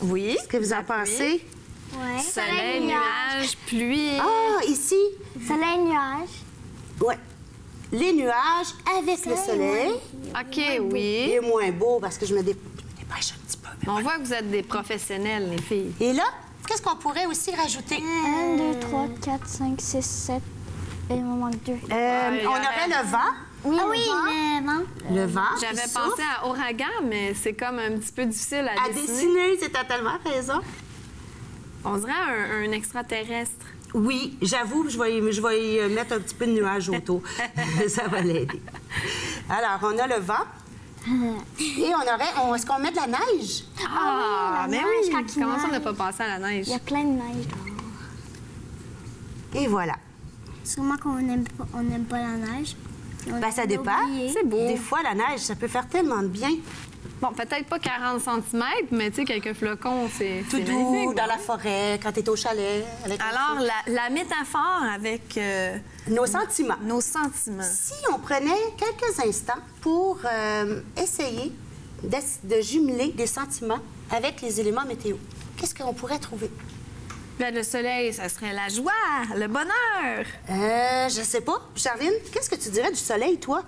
Oui. Qu'est-ce que vous en pensez? Ouais. Soleil, nuages, pluie. Ah, ici. Soleil, nuage. Ouais. Les nuages avec le soleil. OK, Il oui. est moins beau parce que je me dépêche un petit peu. On voit que vous êtes des professionnels, les filles. Et là, qu'est-ce qu'on pourrait aussi rajouter? 1, 2, 3, 4, 5, 6, 7. Et il me manque 2. On aurait le vent. Oui, vraiment. Le vent. qui J'avais souffle. pensé à ouragan, mais c'est comme un petit peu difficile à À dessiner, c'est totalement raison. On dirait un extraterrestre. Oui, j'avoue, je vais y mettre un petit peu de nuages autour. Ça va l'aider. Alors, on a le vent. Et on aurait... Est-ce qu'on met de la neige? Ah, mais neige, oui! quand il Comment ça, on n'a neige. pas pensé à la neige? Il y a plein de neige dehors. Et voilà. Sûrement qu'on n'aime pas la neige. Ben, ça dépend. C'est beau. Des fois, la neige, ça peut faire tellement de bien. Bon, peut-être pas 40 cm, mais tu sais, quelques flocons, c'est Tout doux, magnifique. dans la forêt, quand tu es au chalet. Avec Alors, la métaphore avec nos sentiments. nos sentiments. Si on prenait quelques instants pour essayer de jumeler des sentiments avec les éléments météo, qu'est-ce qu'on pourrait trouver? Bien, le soleil, ça serait la joie, le bonheur. Je sais pas. Charline, qu'est-ce que tu dirais du soleil, toi?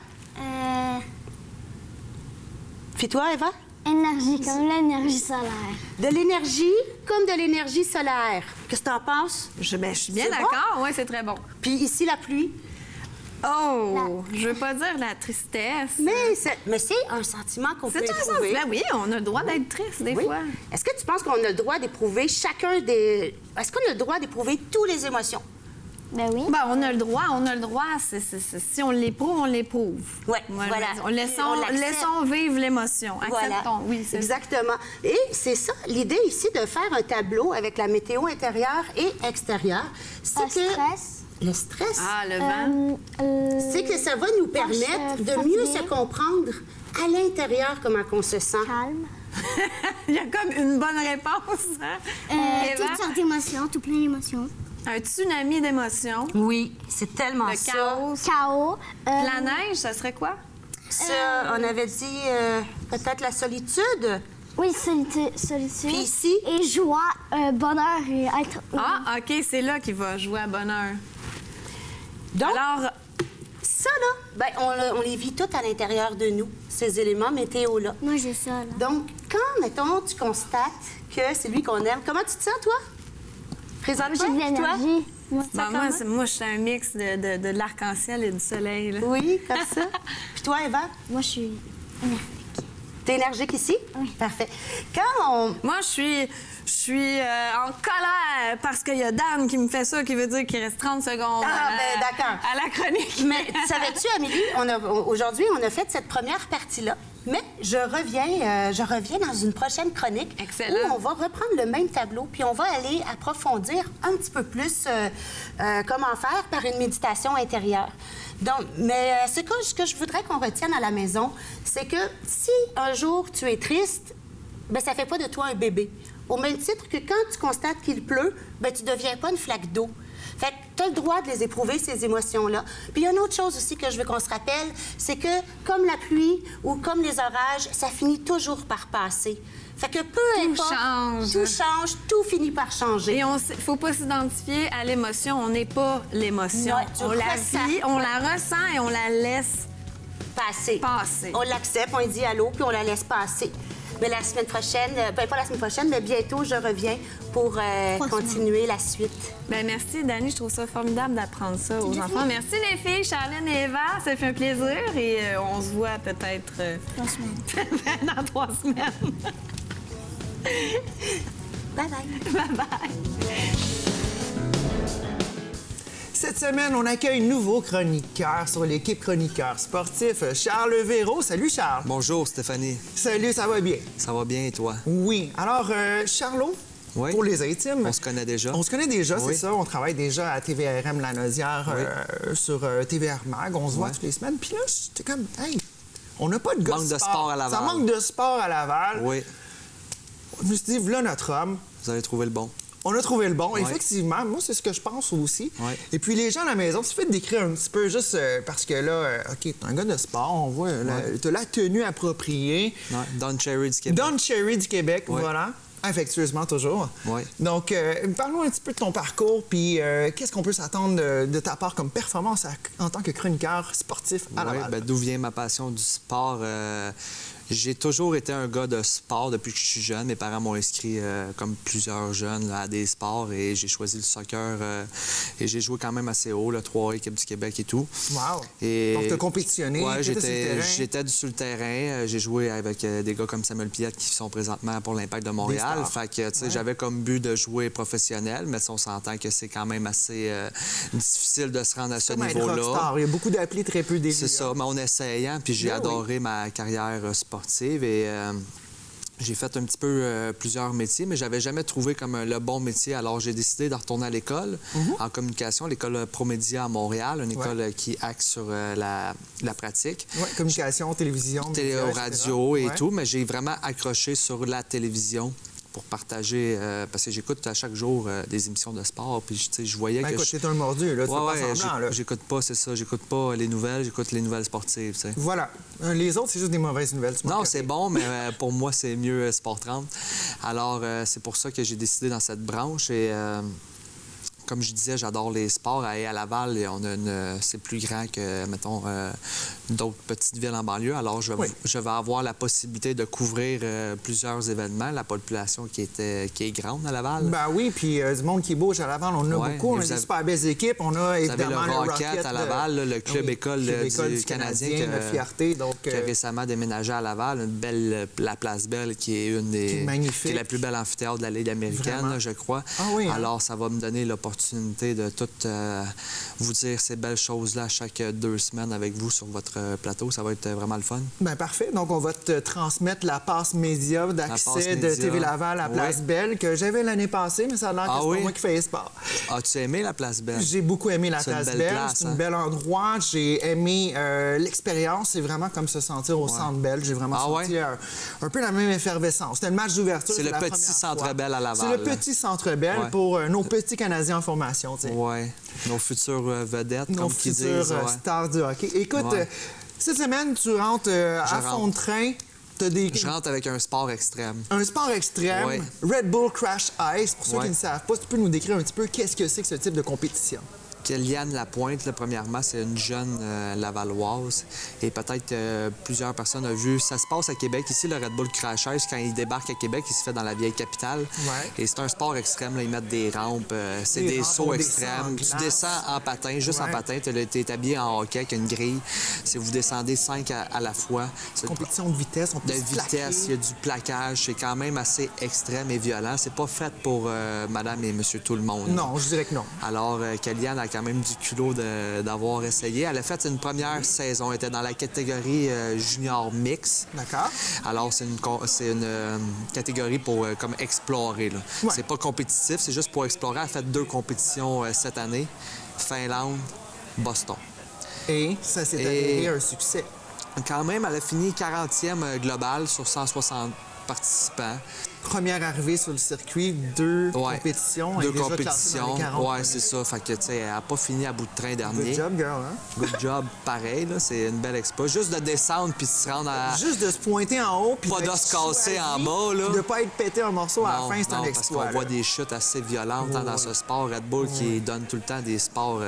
Puis toi, Eva? Énergie, comme l'énergie solaire. De l'énergie comme de l'énergie solaire. Qu'est-ce que t'en penses? Je suis bien C'est d'accord. Oui, c'est très bon. Puis ici, la pluie. Oh, je veux pas dire la tristesse. Mais c'est un sentiment qu'on peut C'est un éprouver. sentiment. Oui, on a le droit d'être triste des Oui. fois. Est-ce que tu penses qu'on a le droit d'éprouver chacun des... Est-ce qu'on a le droit d'éprouver toutes les émotions? Ben oui. Ben, on a le droit, si on l'éprouve, on l'éprouve. Ouais, Moi, je voilà. veux dire, laissons, On l'accepte. laissons vivre l'émotion. Acceptons, oui, c'est ça. Exactement. Et c'est ça, l'idée ici de faire un tableau avec la météo intérieure et extérieure. C'est Le que... stress. Le stress. Ah, le vent. C'est que ça va nous permettre de mieux se comprendre à l'intérieur comment on se sent. Calme. Il y a comme une bonne réponse. Hein? Eva? Toutes sortes d'émotions, tout plein d'émotions. Un tsunami d'émotions. Oui, c'est tellement Le ça. chaos. Chaos. La neige, ça serait quoi? Ça, on avait dit peut-être la solitude. Oui, solitude. Puis ici? Et joie, bonheur et être heureux. Ah, OK, c'est là qu'il va jouer à bonheur. Donc, Alors, ça, là, ben, on les vit tous à l'intérieur de nous, ces éléments météo-là. Moi, j'ai ça, là. Donc, quand, mettons, tu constates que c'est lui qu'on aime, comment tu te sens, toi? Présente-toi, J'ai de puis toi? l'énergie. Moi, moi, je suis un mix de l'arc-en-ciel et du soleil. Là. Oui, comme ça. Puis toi, Eva? moi, je suis énergique. T'es énergique ici? Oui. Parfait. Quand on... Moi, je suis en colère parce qu'il y a Dan qui me fait ça, qui veut dire qu'il reste 30 secondes d'accord. à la chronique. Mais savais-tu, Amélie, aujourd'hui, on a fait cette première partie-là, mais je reviens dans une prochaine chronique. Excellent. Où on va reprendre le même tableau, puis on va aller approfondir un petit peu plus comment faire par une méditation intérieure. Donc, mais ce que je voudrais qu'on retienne à la maison, c'est que si un jour tu es triste, ben ça fait pas de toi un bébé. Au même titre que quand tu constates qu'il pleut, ben tu deviens pas une flaque d'eau. Fait que tu as le droit de les éprouver, ces émotions-là. Puis il y a une autre chose aussi que je veux qu'on se rappelle, c'est que comme la pluie ou comme les orages, ça finit toujours par passer. Fait que peu importe, tout change, tout finit par changer. Et il faut pas s'identifier à l'émotion. On n'est pas l'émotion. Non, tu On la ressens. vit, on la ressent et on la laisse passer. passer. On l'accepte, on lui dit allô, puis on la laisse passer. Mais la semaine prochaine, ben pas la semaine prochaine, mais bientôt, je reviens pour continuer la suite. Bien, merci, Dani. Je trouve ça formidable d'apprendre ça aux enfants. Merci, les filles, Charlène et Eva. Ça fait un plaisir et on se voit peut-être 3 semaines. dans 3 semaines. Bye-bye. Bye-bye. Cette semaine, on accueille un nouveau chroniqueur sur l'équipe Chroniqueurs sportifs, Charles Véraud. Salut, Charles. Bonjour Stéphanie, Salut, ça va bien? ça va bien et toi? Oui. Alors, Charlot, Oui. pour les intimes... On se connaît déjà? On se connaît déjà, Oui. c'est ça. On travaille déjà à TVRM Lanaudière sur TVR Mag. On se voit Ouais. toutes les semaines. Puis là, j'étais comme, hey, on n'a pas de gars Manque de sport à Laval. Ça manque de sport à Laval. Oui, Je me suis dit, voilà notre homme. vous avez trouvé le bon. On a trouvé le bon. Ouais. Effectivement, moi, c'est ce que je pense aussi. Ouais. Et puis, les gens à la maison, tu fais de décrire un petit peu juste parce que là, OK, t'es un gars de sport, on voit, t'as la tenue appropriée. Ouais. Don Cherry du Québec. Don Cherry du Québec, Ouais. voilà. Affectueusement, toujours. Ouais. Donc, parlons un petit peu de ton parcours, puis qu'est-ce qu'on peut s'attendre de ta part comme performance en tant que chroniqueur sportif à Ouais, Laval? ben, d'où vient ma passion du sport? J'ai toujours été un gars de sport depuis que je suis jeune. Mes parents m'ont inscrit, comme plusieurs jeunes, là, à des sports et j'ai choisi le soccer. Et j'ai joué quand même assez haut, là, 3 équipes du Québec et tout. Wow! Et... Donc, t'as compétitionné, Ouais, t'étais sur le terrain. j'étais sur le terrain. J'ai joué avec des gars comme Samuel Piette qui sont présentement pour l'Impact de Montréal. stars. Fait que, tu sais, j'avais comme but de jouer professionnel, mais on s'entend que c'est quand même assez difficile de se rendre à ce Comme être niveau-là. rockstar. Il y a beaucoup d'appelés, très peu d'élus. C'est ça, mais on essaye, hein, puis j'ai Ben oui. adoré ma carrière sportive et J'ai fait un petit peu plusieurs métiers, mais j'avais jamais trouvé comme le bon métier. Alors, j'ai décidé de retourner à l'école en communication, l'école Promédia à Montréal, une école qui axe sur la pratique. Oui, communication, télévision, médias, radio et Ouais. tout, mais j'ai vraiment accroché sur la télévision pour partager, parce que j'écoute à chaque jour des émissions de sport, puis tu sais, je voyais Ben, que... écoute, t'es un mordu, là, tu fais pas semblant, là. j'écoute pas, c'est ça, j'écoute pas les nouvelles, j'écoute les nouvelles sportives, tu sais. Voilà. Les autres, c'est juste des mauvaises nouvelles. tu m'as Non, capté. c'est bon, mais pour moi, c'est mieux Sport 30. Alors, c'est pour ça que j'ai décidé dans cette branche. Et comme je disais, j'adore les sports. À Laval, on a c'est plus grand que, mettons, d'autres petites villes en banlieue. Alors, je vais avoir la possibilité de couvrir plusieurs événements. La population qui est grande à Laval. Ben oui, puis du monde qui bouge à Laval, on en a Ouais, beaucoup. On a vous des avez- super belles équipes. On a Vous avez évidemment le Rocket à Laval, là, le club école du Canadien de fierté. Donc, qui a récemment déménagé à Laval, une belle, la Place Belle, qui est une des... Qui est magnifique. qui est la plus belle amphithéâtre de la Ligue américaine, Vraiment. là, je crois. Ah oui, hein? Alors, ça va me donner l'opportunité de tout vous dire ces belles choses-là chaque 2 semaines avec vous sur votre plateau. Ça va être vraiment le fun. ben parfait. Donc, on va te transmettre la passe média d'accès passe de média. TV Laval à Place Oui. Belle que j'avais l'année passée, mais ça a l'air que Ah c'est oui? pas moi qui fais sport. As-tu aimé la Place Belle? J'ai beaucoup aimé la C'est une Place belle Belle. place, C'est un hein? bel endroit. J'ai aimé l'expérience. C'est vraiment comme se sentir au Centre Bell. J'ai vraiment Ah senti un peu la même effervescence. C'était le match d'ouverture. C'est le la petit première Centre fois. Bell à Laval, C'est le là. petit Centre Bell Ouais. pour nos petits Canadiens en formation. tu sais. Oui. Nos futures vedettes, Nos comme qu'ils futurs disent. ouais. stars du hockey. Écoute, Ouais. cette semaine, tu rentres à fond de train. T'as des... Je rentre avec un sport extrême. Un sport extrême, Ouais. Red Bull Crash Ice. Pour ceux Ouais. qui ne savent pas, tu peux nous décrire un petit peu qu'est-ce que c'est que ce type de compétition? Kéliane Lapointe, là, premièrement, c'est une jeune Lavalloise. Et peut-être plusieurs personnes ont vu. Ça se passe à Québec. Ici, le Red Bull Crash Ice, quand il débarque à Québec, il se fait dans la vieille capitale. Ouais. Et c'est un sport extrême. Là, ils mettent des rampes. C'est Des des rampes, sauts on descend en extrêmes. Tu glace. descends en patin, juste en Ouais. patin. Tu es habillé en hockey avec une grille. C'est vous descendez 5 à la fois. C'est Compétition de vitesse, on peut de se vitesse, il y plaquer. a du plaquage. C'est quand même assez extrême et violent. C'est pas fait pour madame et monsieur tout le monde. Non, je dirais que non. Alors, Kéliane a quand même du culot d'avoir essayé. Elle a fait une première saison. Elle était dans la catégorie junior mix. D'accord. Alors, c'est une catégorie pour comme explorer. Là. Ouais. C'est pas compétitif, c'est juste pour explorer. Elle a fait 2 compétitions cette année. Finlande, Boston. Et ça s'est avéré un succès. Quand même, elle a fini 40e global sur 160 participants. Première arrivée sur le circuit, 2 compétitions. Elle 2 est déjà classée compétitions. dans les 40. Ouais, c'est ça. Fait que, tu sais, elle n'a pas fini à bout de train dernier. Good job, girl. Hein? Good job, pareil, là. C'est une belle exploit. Juste de descendre puis de se rendre à. Juste de se pointer en haut. Puis Pas de se casser en bas, là. De ne pas être pété un morceau à la fin, c'est un parce exploit. qu'on voit là. des chutes assez violentes hein, dans ce sport. Red Bull qui donne tout le temps des sports.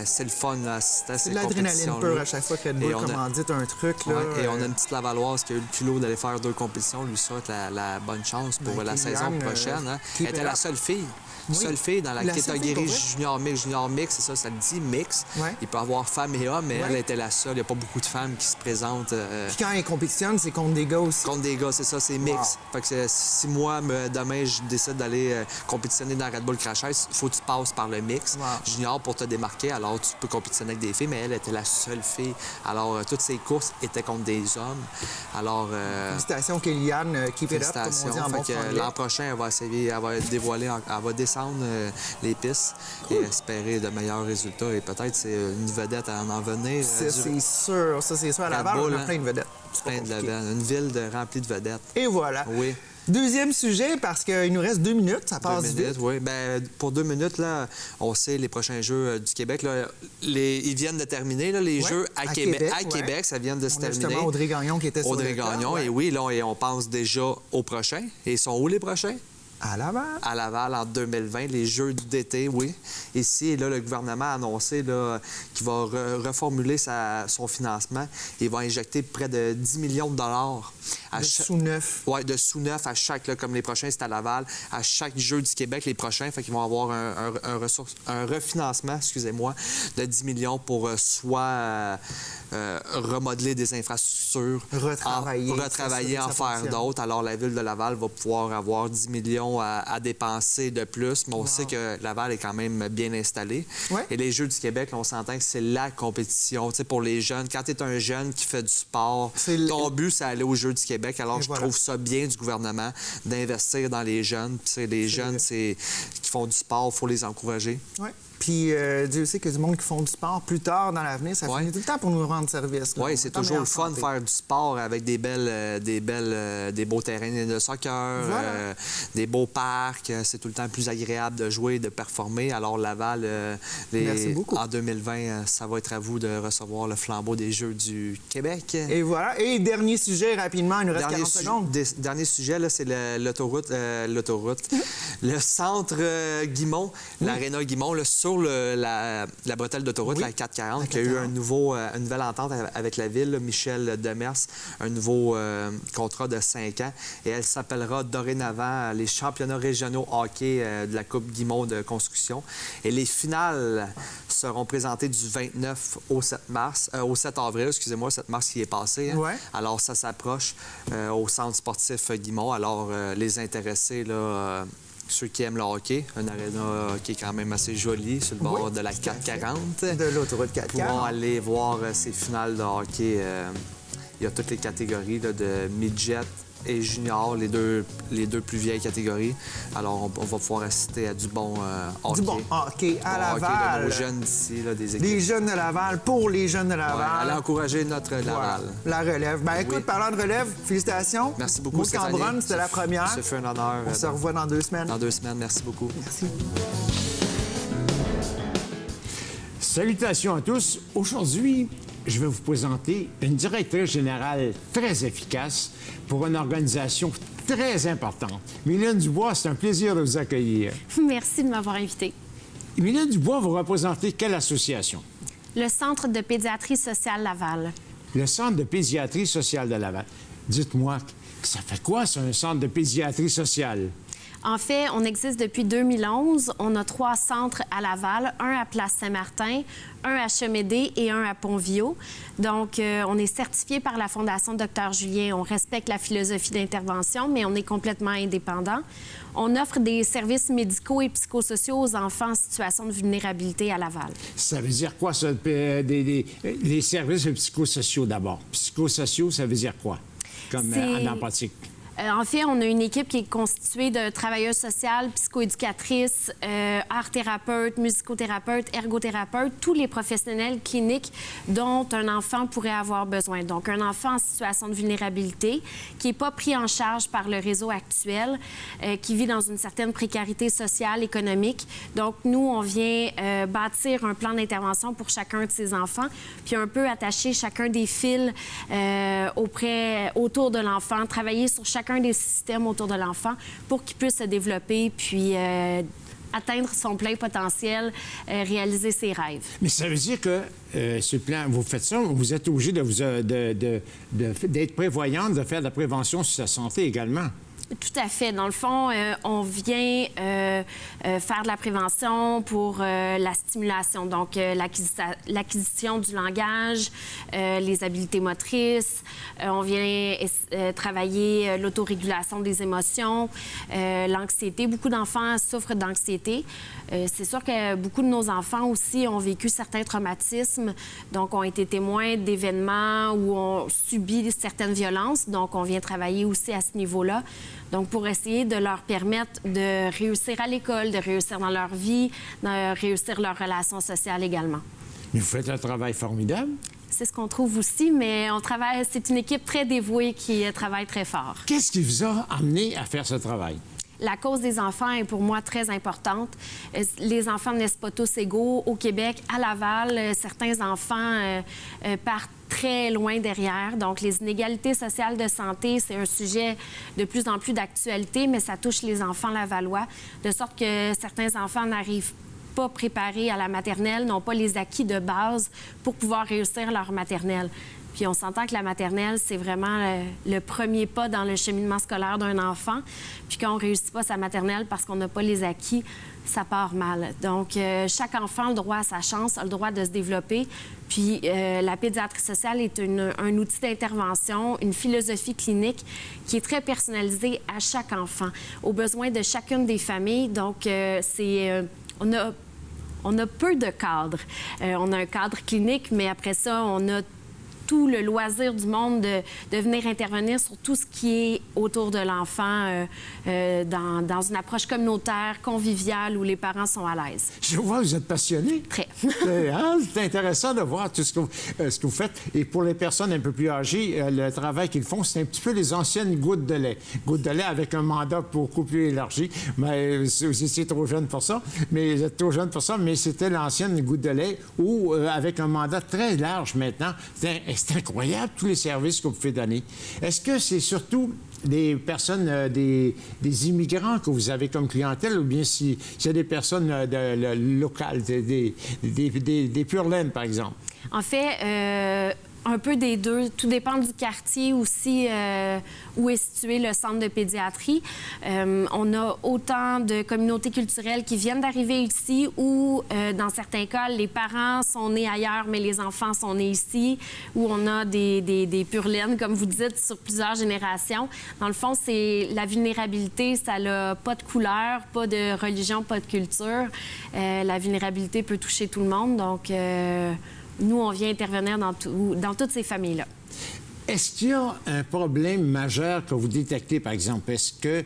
C'est le fun d'assister à C'est ces de l'adrénaline compétitions-là. pure à chaque fois que Red Bull Et on a- commandite un truc. Là, Ouais, et on a une petite Lavalloise qui a eu le culot d'aller faire 2 compétitions. Lui souhaite la bonne chance pour Ben, la Kéliane, saison prochaine. Hein. keep Elle était it la up. seule fille. Oui. Seule fille dans la La seule fille, catégorie pour vrai? junior mix. Junior mix, c'est ça, ça le dit mix. Ouais. Il peut y avoir femmes et hommes, mais Ouais. elle était la seule. Il n'y a pas beaucoup de femmes qui se présentent. Puis quand ils compétitionnent, c'est contre des gars aussi. Contre des gars, c'est ça, c'est mix. Wow. Fait que si moi, demain, je décide d'aller compétitionner dans Red Bull Crash Ice, il faut que tu passes par le mix Wow. junior pour te démarquer. Alors, tu peux compétitionner avec des filles, mais elle était la seule fille. Alors, toutes ses courses étaient contre des hommes. Alors, Félicitations, Kéliane. Keep it up, comme on dit félicitations. en bon Fait que franglais. l'an prochain, elle va essayer, elle va dévoiler, elle va descendre les pistes et espérer de meilleurs résultats. Et peut-être c'est une vedette à en venir. Ça, c'est sûr. Ça, c'est sûr. À Laval, Bull, on a hein? plein de vedettes. C'est pas Plein de compliqué. vedettes. Une ville remplie de vedettes. Et voilà. Oui. Deuxième sujet, parce qu'il nous reste 2 minutes, ça 2 passe minutes, vite. oui. Ben, pour 2 minutes, là, on sait les prochains Jeux du Québec. Là, ils viennent de terminer, là, les Ouais, Jeux à Québec. À ouais. Québec, ça vient de se On a terminer. justement Audrey Gagnon qui était sur Audrey le plan, Gagnon, ouais. et oui, là, et on pense déjà aux prochains. Et ils sont où les prochains? À Laval. À Laval en 2020, les Jeux d'été, oui. Ici, là, le gouvernement a annoncé là, qu'il va reformuler son financement. Il va injecter près de 10 millions de dollars. De sous-neuf. Oui, de sous-neuf à chaque, là, comme les prochains, c'est à Laval, à chaque Jeu du Québec, les prochains. Fait qu'ils vont avoir un refinancement, excusez-moi, de 10 millions pour soit remodeler des infrastructures, Retravailler, en faire ça d'autres. Alors, la Ville de Laval va pouvoir avoir 10 millions millions à dépenser de plus, mais on sait que Laval est quand même bien installé. Ouais. Et les Jeux du Québec, là, on s'entend que c'est la compétition. Tu sais, pour les jeunes, quand tu es un jeune qui fait du sport, ton but, c'est aller aux Jeux du Québec. Alors, je trouve ça bien du gouvernement d'investir dans les jeunes. Puis, les jeunes qui font du sport, il faut les encourager. Oui. Puis Dieu sait que du monde qui font du sport plus tard dans l'avenir, ça finit tout le temps pour nous rendre service. Oui, c'est toujours le fun de faire du sport avec des beaux terrains de soccer, des beaux parcs. C'est tout le temps plus agréable de jouer, de performer. Alors Laval, en 2020, ça va être à vous de recevoir le flambeau des Jeux du Québec. Et voilà. Et dernier sujet, rapidement, il nous reste 40 secondes. Dernier sujet, là, c'est l'autoroute. Le centre Guimont, l'aréna Guimont, là, sur la bretelle d'autoroute, la 440, qui a eu une nouvelle entente avec la ville, là, Michel Demers, un nouveau contrat de 5 ans. Et elle s'appellera dorénavant les championnats régionaux hockey de la Coupe Guimont de construction. Et les finales seront présentées du 29 au 7 avril, excusez-moi, 7 mars qui est passé. Hein? Ouais. Alors, ça s'approche au centre sportif Guimont. Alors, les intéressés, là... ceux qui aiment le hockey, un aréna qui est quand même assez joli sur le bord de la 440. De l'autoroute 440. Pourront aller voir ces finales de hockey. Il y a toutes les catégories là, de midget et junior, les deux plus vieilles catégories. Alors, on va pouvoir assister à du bon hockey. Du bon hockey à Laval. Hockey de nos jeunes d'ici, là, des équipes. Les jeunes de Laval, pour les jeunes de Laval. Ouais, allez encourager notre Laval. La relève. Ben écoute, parlant de relève, félicitations. Merci beaucoup, Stéphanie. Cambronne, c'était la première. Ça fait un honneur. On se revoit dans 2 semaines. Dans 2 semaines, merci beaucoup. Merci. Salutations à tous. Aujourd'hui, je vais vous présenter une directrice générale très efficace pour une organisation très importante. Mylène Dubois, c'est un plaisir de vous accueillir. Merci de m'avoir invité. Mylène Dubois, vous représentez quelle association? Le Centre de pédiatrie sociale Laval. Le Centre de pédiatrie sociale de Laval. Dites-moi, ça fait quoi, ça, un centre de pédiatrie sociale? En fait, on existe depuis 2011. On a 3 centres à Laval, un à Place Saint-Martin, un à Chemédé et un à Pont-Viau. Donc, on est certifié par la Fondation Dr Julien. On respecte la philosophie d'intervention, mais on est complètement indépendant. On offre des services médicaux et psychosociaux aux enfants en situation de vulnérabilité à Laval. Ça veut dire quoi, ça, les services psychosociaux d'abord? Psychosociaux, ça veut dire quoi, comme en pratique? En fait, on a une équipe qui est constituée de travailleuses sociales, psychoéducatrices, art-thérapeutes, musicothérapeutes, ergothérapeutes, tous les professionnels cliniques dont un enfant pourrait avoir besoin. Donc, un enfant en situation de vulnérabilité qui n'est pas pris en charge par le réseau actuel, qui vit dans une certaine précarité sociale, économique. Donc, nous, on vient bâtir un plan d'intervention pour chacun de ces enfants, puis un peu attacher chacun des fils autour de l'enfant, travailler sur chacun des systèmes autour de l'enfant pour qu'il puisse se développer puis atteindre son plein potentiel, réaliser ses rêves. Mais ça veut dire que ce plan, vous faites ça, vous êtes obligé d'être prévoyante, de faire de la prévention sur sa santé également. Tout à fait. Dans le fond, on vient faire de la prévention pour la stimulation, donc l'acquisition du langage, les habiletés motrices. On vient travailler l'autorégulation des émotions, l'anxiété. Beaucoup d'enfants souffrent d'anxiété. C'est sûr que beaucoup de nos enfants aussi ont vécu certains traumatismes, donc ont été témoins d'événements où ont subi certaines violences. Donc, on vient travailler aussi à ce niveau-là. Donc, pour essayer de leur permettre de réussir à l'école, de réussir dans leur vie, de réussir leurs relations sociales également. Mais vous faites un travail formidable. C'est ce qu'on trouve aussi, mais c'est une équipe très dévouée qui travaille très fort. Qu'est-ce qui vous a amené à faire ce travail? La cause des enfants est pour moi très importante. Les enfants ne naissent pas tous égaux. Au Québec, à Laval, certains enfants partent très loin derrière. Donc, les inégalités sociales de santé, c'est un sujet de plus en plus d'actualité, mais ça touche les enfants lavallois, de sorte que certains enfants n'arrivent pas préparés à la maternelle, n'ont pas les acquis de base pour pouvoir réussir leur maternelle. Puis on s'entend que la maternelle, c'est vraiment le premier pas dans le cheminement scolaire d'un enfant. Puis quand on réussit pas sa maternelle parce qu'on n'a pas les acquis, ça part mal. Donc, chaque enfant a le droit à sa chance, a le droit de se développer. Puis, la pédiatrie sociale est un outil d'intervention, une philosophie clinique qui est très personnalisée à chaque enfant, aux besoins de chacune des familles. Donc, on a peu de cadres. On a un cadre clinique, mais après ça, on a tout le loisir du monde de venir intervenir sur tout ce qui est autour de l'enfant dans une approche communautaire, conviviale, où les parents sont à l'aise. Je vois, vous êtes passionné. Très. C'est intéressant de voir tout ce que vous faites. Et pour les personnes un peu plus âgées, le travail qu'ils font, c'est un petit peu les anciennes gouttes de lait. Gouttes de lait avec un mandat beaucoup plus élargi. Mais vous étiez trop jeune pour ça. Mais vous êtes trop jeune pour ça. Mais c'était l'ancienne goutte de lait où, avec un mandat très large maintenant, c'est incroyable, tous les services que vous pouvez donner. Est-ce que c'est surtout des personnes, des immigrants que vous avez comme clientèle, ou bien si c'est des personnes locales, des pure laine, par exemple? En fait, un peu des deux. Tout dépend du quartier aussi où est situé le centre de pédiatrie. On a autant de communautés culturelles qui viennent d'arriver ici ou, dans certains cas, les parents sont nés ailleurs, mais les enfants sont nés ici, où on a des pure laine, comme vous dites, sur plusieurs générations. Dans le fond, c'est la vulnérabilité, ça n'a pas de couleur, pas de religion, pas de culture. La vulnérabilité peut toucher tout le monde, donc... nous, on vient intervenir dans toutes ces familles-là. Est-ce qu'il y a un problème majeur que vous détectez, par exemple? Est-ce que,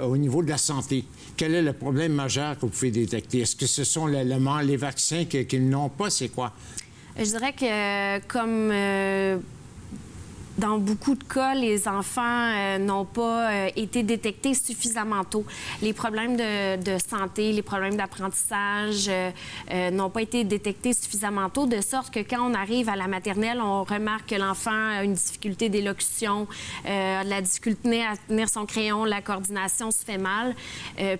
au niveau de la santé, quel est le problème majeur que vous pouvez détecter? Est-ce que ce sont les vaccins qu'ils n'ont pas? C'est quoi? Je dirais que, comme... dans beaucoup de cas, les enfants n'ont pas été détectés suffisamment tôt. Les problèmes de santé, les problèmes d'apprentissage n'ont pas été détectés suffisamment tôt, de sorte que quand on arrive à la maternelle, on remarque que l'enfant a une difficulté d'élocution, de la difficulté à tenir son crayon, la coordination se fait mal.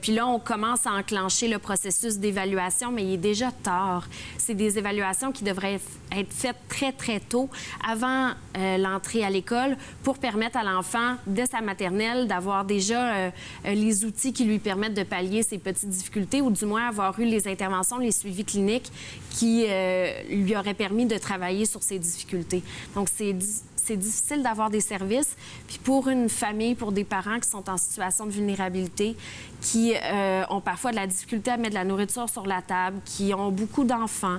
Puis là, on commence à enclencher le processus d'évaluation, mais il est déjà tard. C'est des évaluations qui devraient être faites très, très tôt, avant l'entrée à l'école, pour permettre à l'enfant, dès sa maternelle, d'avoir déjà les outils qui lui permettent de pallier ses petites difficultés, ou du moins avoir eu les interventions, les suivis cliniques qui lui auraient permis de travailler sur ses difficultés. Donc, c'est difficile d'avoir des services. Puis pour une famille, pour des parents qui sont en situation de vulnérabilité, qui ont parfois de la difficulté à mettre de la nourriture sur la table, qui ont beaucoup d'enfants,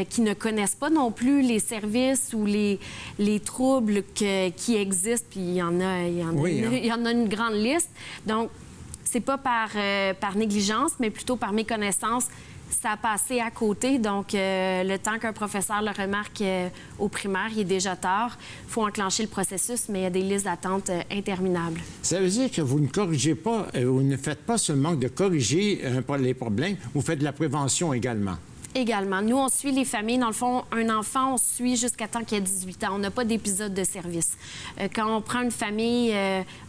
qui ne connaissent pas non plus les services ou les troubles qui existent, puis il y en a une grande liste. Donc, c'est pas par négligence, mais plutôt par méconnaissance. Ça a passé à côté, donc le temps qu'un professeur le remarque au primaire, il est déjà tard. Il faut enclencher le processus, mais il y a des listes d'attente interminables. Ça veut dire que vous ne corrigez pas, vous ne faites pas seulement de corriger les problèmes, vous faites de la prévention également. Également. Nous, on suit les familles. Dans le fond, un enfant, on suit jusqu'à temps qu'il ait 18 ans. On n'a pas d'épisode de service. Quand on prend une famille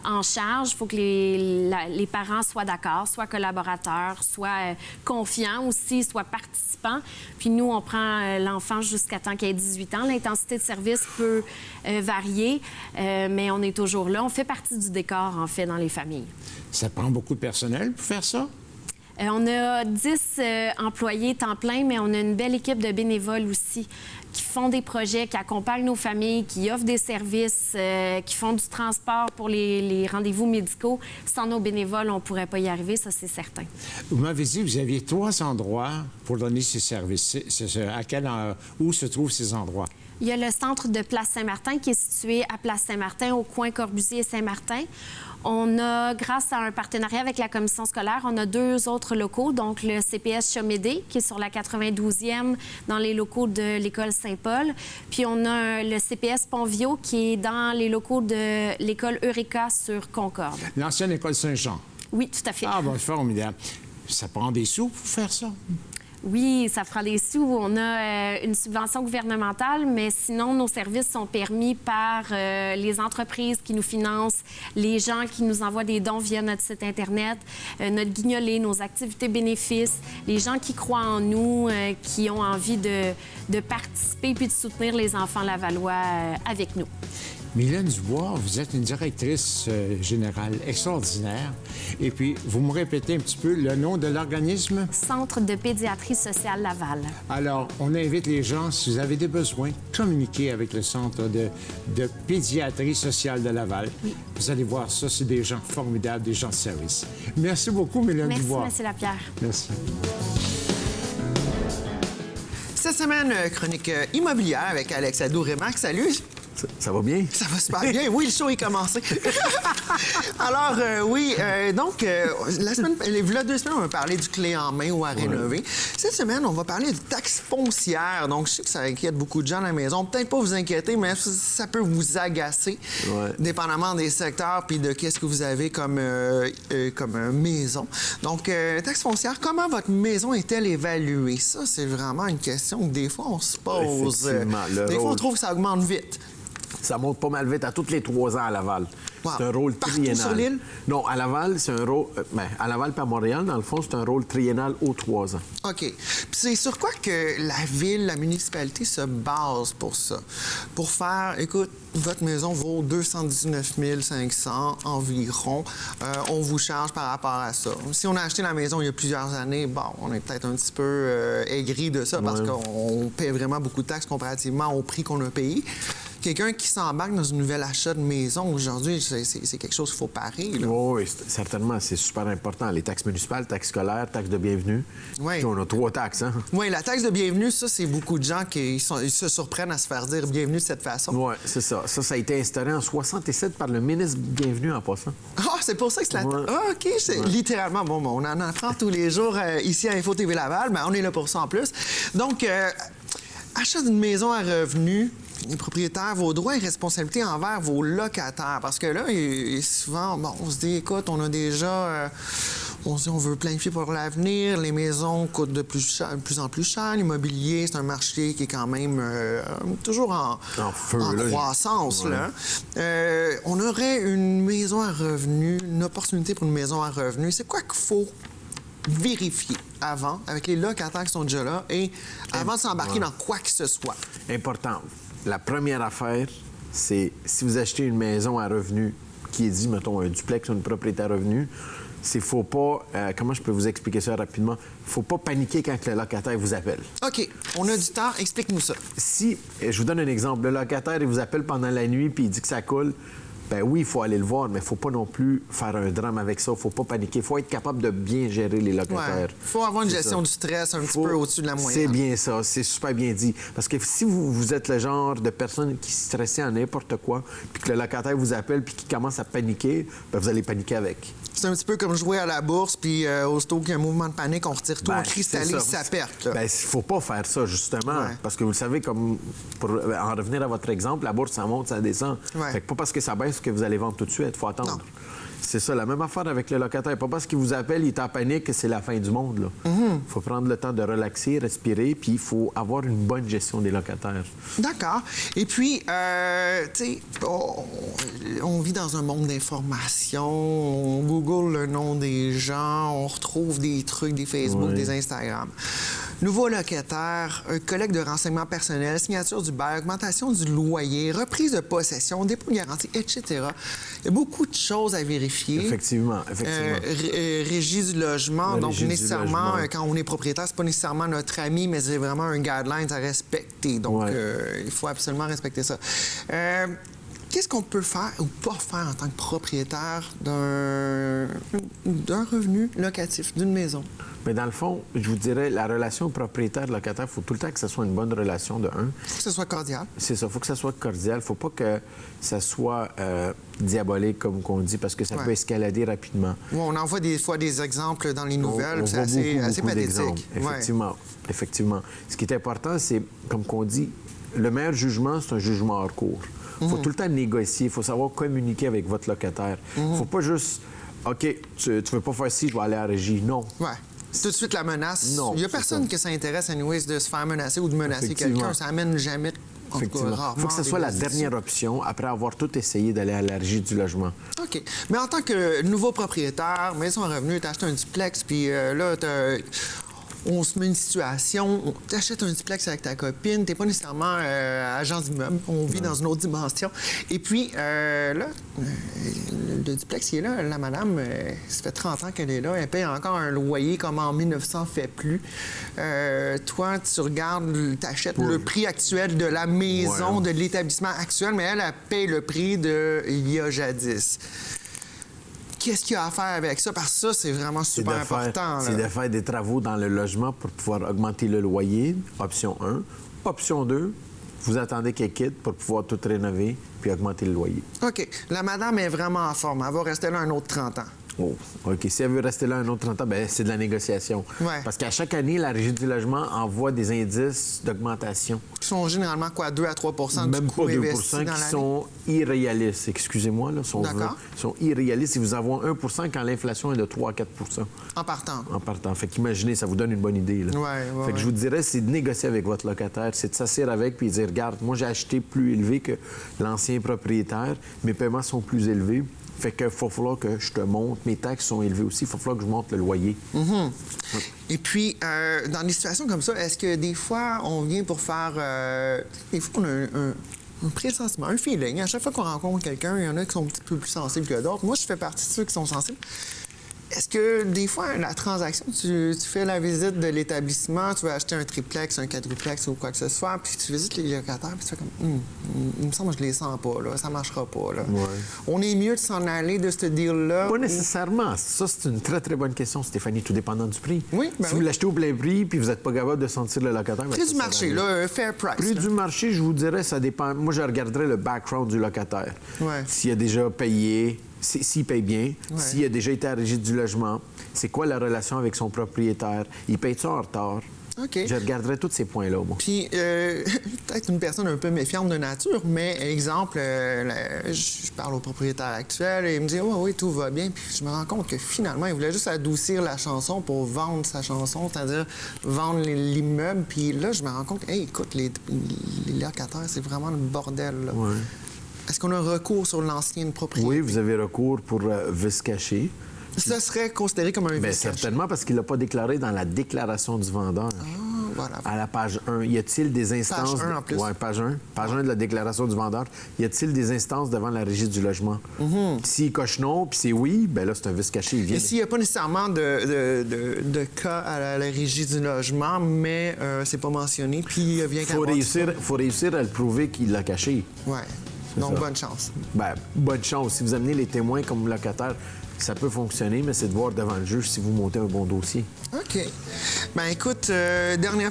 en charge, il faut que les parents soient d'accord, soient collaborateurs, soient confiants aussi, soient participants. Puis nous, on prend l'enfant jusqu'à temps qu'il ait 18 ans. L'intensité de service peut varier, mais on est toujours là. On fait partie du décor, en fait, dans les familles. Ça prend beaucoup de personnel pour faire ça? On a 10 employés temps plein, mais on a une belle équipe de bénévoles aussi qui font des projets, qui accompagnent nos familles, qui offrent des services, qui font du transport pour les rendez-vous médicaux. Sans nos bénévoles, on ne pourrait pas y arriver, ça, c'est certain. Vous m'avez dit que vous aviez 3 endroits pour donner ces services. Où se trouvent ces endroits? Il y a le centre de Place Saint-Martin qui est situé à Place Saint-Martin, au coin Corbusier et Saint-Martin. On a, grâce à un partenariat avec la commission scolaire, on a 2 autres locaux, donc le CPS Chomédé, qui est sur la 92e, dans les locaux de l'école Saint-Paul. Puis on a le CPS Pont-Viaud, qui est dans les locaux de l'école Eureka sur Concorde. L'ancienne école Saint-Jean. Oui, tout à fait. Ah, bon, formidable. Ça prend des sous pour faire ça? Oui, ça prend des sous. On a une subvention gouvernementale, mais sinon, nos services sont permis par les entreprises qui nous financent, les gens qui nous envoient des dons via notre site Internet, notre guignolé, nos activités bénéfices, les gens qui croient en nous, qui ont envie de participer puis de soutenir les enfants lavallois avec nous. Mylène Dubois, vous êtes une directrice générale extraordinaire. Et puis, vous me répétez un petit peu le nom de l'organisme? Centre de pédiatrie sociale Laval. Alors, on invite les gens, si vous avez des besoins, communiquer avec le Centre de pédiatrie sociale de Laval. Oui. Vous allez voir, ça, c'est des gens formidables, des gens de service. Merci beaucoup, Mylène Dubois. Merci, M. Lapierre. Merci. Cette semaine, chronique immobilière avec Alex Adou-Rémac. Salut! Ça va bien? Ça va super bien. Oui, le show est commencé. Alors, la semaine, là, 2 semaines, on va parler du clé en main ou à rénover. Cette semaine, on va parler de taxes foncières. Donc, je sais que ça inquiète beaucoup de gens à la maison. Peut-être pas vous inquiéter, mais ça peut vous agacer, dépendamment des secteurs puis de qu'est-ce que vous avez comme maison. Donc, taxes foncières, comment votre maison est-elle évaluée? Ça, c'est vraiment une question que des fois, on se pose. Des fois, on trouve que ça augmente vite. Ça monte pas mal vite à tous les 3 ans à Laval. Wow. C'est un rôle triennal. Partout sur l'île? Non, à Laval, c'est un rôle... à Laval et à Montréal, dans le fond, c'est un rôle triennal aux 3 ans. OK. Puis c'est sur quoi que la ville, la municipalité se base pour ça? Pour faire, écoute, votre maison vaut 219 500 environ. On vous charge par rapport à ça. Si on a acheté la maison il y a plusieurs années, bon, on est peut-être un petit peu aigri de ça parce qu'on paie vraiment beaucoup de taxes comparativement au prix qu'on a payé. Quelqu'un qui s'embarque dans un nouvel achat de maison aujourd'hui, c'est quelque chose qu'il faut parer. Là. Oui, certainement. C'est super important. Les taxes municipales, taxes scolaires, taxes de bienvenue. Oui. Puis on a 3 taxes. Hein? Oui, la taxe de bienvenue, ça, c'est beaucoup de gens qui ils se surprennent à se faire dire bienvenue de cette façon. Oui, c'est ça. Ça a été instauré en 67 par le ministre Bienvenu en passant. Ah, c'est pour ça que c'est la... Ah, OK. Littéralement, bon, on en apprend tous les jours ici à Info TV Laval, mais on est là pour ça en plus. Donc, achat d'une maison à revenus, les propriétaires, vos droits et responsabilités envers vos locataires. Parce que là, souvent, bon, on se dit, écoute, on a déjà... on se dit, on veut planifier pour l'avenir. Les maisons coûtent de plus en plus cher. L'immobilier, c'est un marché qui est quand même toujours en croissance. Là. On aurait une maison à revenus, une opportunité pour une maison à revenus. C'est quoi qu'il faut vérifier avant, avec les locataires qui sont déjà là, et avant de s'embarquer dans quoi que ce soit? Important. La première affaire, c'est si vous achetez une maison à revenus qui est dit, mettons, un duplex ou une propriété à revenus, c'est faut pas... comment je peux vous expliquer ça rapidement? Faut pas paniquer quand le locataire vous appelle. OK. On a du temps. Explique-nous ça. Si, je vous donne un exemple. Le locataire, il vous appelle pendant la nuit puis il dit que ça coule. Ben oui, il faut aller le voir, mais il ne faut pas non plus faire un drame avec ça. Il ne faut pas paniquer. Il faut être capable de bien gérer les locataires. Il faut avoir une gestion du stress un petit peu au-dessus de la moyenne. C'est bien ça. C'est super bien dit. Parce que si vous êtes le genre de personne qui stresse à n'importe quoi, puis que le locataire vous appelle puis qu'il commence à paniquer, ben vous allez paniquer avec. C'est un petit peu comme jouer à la bourse, puis aussitôt qu'il y a un mouvement de panique, on retire tout, on cristallise sa perte. Ben, il ne faut pas faire ça, justement. Parce que vous le savez, comme pour en revenir à votre exemple, la bourse, ça monte, ça descend. Fait que pas parce que ça baisse que vous allez vendre tout de suite. Il faut attendre. Non. C'est ça, la même affaire avec le locataire. Pas parce qu'il vous appelle, il est en panique que c'est la fin du monde. Il faut prendre le temps de relaxer, respirer, puis il faut avoir une bonne gestion des locataires. D'accord. Et puis, tu sais, on vit dans un monde d'information. On Google le nom des gens, on retrouve des trucs, des Facebook, des Instagram. Nouveau locataire, collecte de renseignements personnels, signature du bail, augmentation du loyer, reprise de possession, dépôt de garantie, etc. Il y a beaucoup de choses à vérifier. Effectivement. Régie du logement. Donc, nécessairement, quand on est propriétaire, c'est pas nécessairement notre ami, mais c'est vraiment un guideline à respecter. Donc, il faut absolument respecter ça. Qu'est-ce qu'on peut faire ou pas faire en tant que propriétaire d'un revenu locatif, d'une maison? Mais dans le fond, je vous dirais, la relation propriétaire-locataire, il faut tout le temps que ce soit une bonne relation de un. Il faut que ce soit cordial. C'est ça, il faut que ça soit cordial. Il ne faut pas que ça soit diabolique, comme on dit, parce que ça peut escalader rapidement. On en voit des fois des exemples dans les nouvelles, c'est assez pathétique. Effectivement. Ce qui est important, c'est, comme on dit, le meilleur jugement, c'est un jugement hors cours. Il faut tout le temps négocier, il faut savoir communiquer avec votre locataire. Il ne faut pas juste, OK, tu veux pas faire ci, je vais aller à la régie. Non. tout de suite la menace. Non, Il n'y a c'est personne ça. qui s'intéresse, anyways, de se faire menacer ou de menacer Effectivement. quelqu'un. Ça amène jamais, en tout cas, Effectivement. Il rarement, faut que ce des soit la discussions. dernière option après avoir tout essayé d'aller à la régie du logement. OK. Mais en tant que nouveau propriétaire, maison revenu, t'as acheté un duplex, puis là, on se met une situation, t'achètes un duplex avec ta copine, t'es pas nécessairement agent d'immeuble, on vit dans une autre dimension. Et puis, là, le duplex, il est là, la madame, ça fait 30 ans qu'elle est là, elle paye encore un loyer comme en 1900 fait plus. Toi, tu regardes, t'achètes le prix actuel de la maison, de l'établissement actuel, mais elle paye le prix de il y a jadis. Qu'est-ce qu'il y a à faire avec ça? Parce que ça, c'est vraiment super important. C'est de faire des travaux dans le logement pour pouvoir augmenter le loyer, option 1. Option 2, vous attendez qu'elle quitte pour pouvoir tout rénover puis augmenter le loyer. OK. La madame est vraiment en forme. Elle va rester là un autre 30 ans. Oh, OK. Si elle veut rester là un autre 30 ans, bien, c'est de la négociation. Ouais. Parce qu'à chaque année, la Régie du logement envoie des indices d'augmentation. Qui sont généralement, 2 à 3 Même du coût pas 2 investi dans qui l'année. sont irréalistes. Excusez-moi, là. D'accord. Sont irréalistes. Ils vous envoient 1 quand l'inflation est de 3 à 4 En partant. en partant. Fait qu'imaginez, ça vous donne une bonne idée. Là. Fait que je vous dirais, c'est de négocier avec votre locataire, c'est de s'asseoir avec puis de dire, regarde, moi, j'ai acheté plus élevé que l'ancien propriétaire, mes paiements sont plus élevés. Fait qu'il va falloir que je te monte. Mes taxes sont élevées aussi. Il va falloir que je monte le loyer. Et puis, dans des situations comme ça, est-ce que des fois, on vient pour faire... des fois, on a un pressentiment, un feeling. À chaque fois qu'on rencontre quelqu'un, il y en a qui sont un petit peu plus sensibles que d'autres. Moi, je fais partie de ceux qui sont sensibles. Est-ce que, des fois, la transaction, tu fais la visite de l'établissement, tu veux acheter un triplex, un quadruplex ou quoi que ce soit, puis tu visites les locataires, puis tu fais comme, il me semble que je les sens pas, là, ça marchera pas, là. Ouais. On est mieux de s'en aller de ce deal-là. Pas nécessairement. Ça, c'est une très, très bonne question, Stéphanie, tout dépendant du prix. Oui, ben si vous l'achetez au plein prix puis vous n'êtes pas capable de sentir le locataire... Prix du marché, là, fair price. Prix là. du marché, je vous dirais, ça dépend. Moi, je regarderais le background du locataire. Ouais. S'il a déjà payé, s'il paye bien, s'il a déjà été à la régie du logement, c'est quoi la relation avec son propriétaire, il paye-tu en retard? OK. Je regarderais tous ces points-là, moi. Puis, peut-être une personne un peu méfiante de nature, mais exemple, je parle au propriétaire actuel et il me dit « Oh, oui, tout va bien ». Puis je me rends compte que finalement, il voulait juste adoucir la chanson pour vendre sa chanson, c'est-à-dire vendre l'immeuble. Puis là, je me rends compte, hey, écoute, les locataires, c'est vraiment le bordel, là. Ouais. Est-ce qu'on a un recours sur l'ancienne propriété? Oui, vous avez recours pour vice caché. Ça serait considéré comme un Bien, vice caché. certainement parce qu'il ne l'a pas déclaré dans la déclaration du vendeur. Voilà. À la page 1, y a-t-il des instances... Page 1 en plus. Oui, page 1. Page 1 de la déclaration du vendeur. Y a-t-il des instances devant la régie du logement? S'il coche non, puis c'est oui, bien là, c'est un vice caché. Il vient Et s'il n'y a pas nécessairement de cas à la régie du logement, mais c'est pas mentionné, puis il vient Il faut réussir à le prouver qu'il l'a caché. Oui. Donc, ça. bonne chance. Bien, bonne chance. Si vous amenez les témoins comme locataire, ça peut fonctionner, mais c'est de voir devant le juge si vous montez un bon dossier. OK. Ben écoute, dernière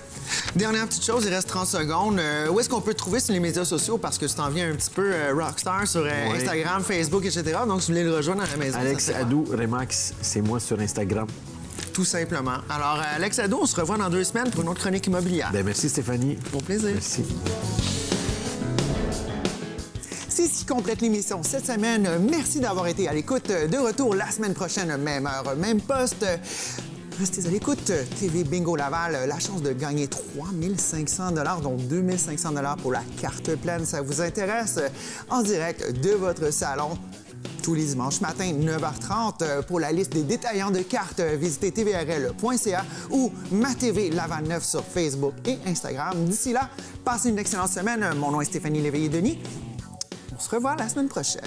petite chose, il reste 30 secondes. Où est-ce qu'on peut te trouver sur les médias sociaux? Parce que tu t'en viens un petit peu rockstar sur Instagram, Facebook, etc. Donc, si vous voulez le rejoindre à la maison. Alex Adou, Remax, c'est moi sur Instagram. Tout simplement. Alors, Alex Adou, on se revoit dans 2 semaines pour une autre chronique immobilière. Bien, merci Stéphanie. Bon plaisir. Merci. C'est ce qui complète l'émission cette semaine. Merci d'avoir été à l'écoute. De retour la semaine prochaine, même heure, même poste. Restez à l'écoute. TV Bingo Laval, la chance de gagner 3 500 $, dont 2 500 $ pour la carte pleine. Ça vous intéresse? En direct de votre salon. Tous les dimanches matin, 9h30. Pour la liste des détaillants de cartes, visitez tvrl.ca ou MaTV Laval 9 sur Facebook et Instagram. D'ici là, passez une excellente semaine. Mon nom est Stéphanie Léveillé-Denis. On se revoit la semaine prochaine.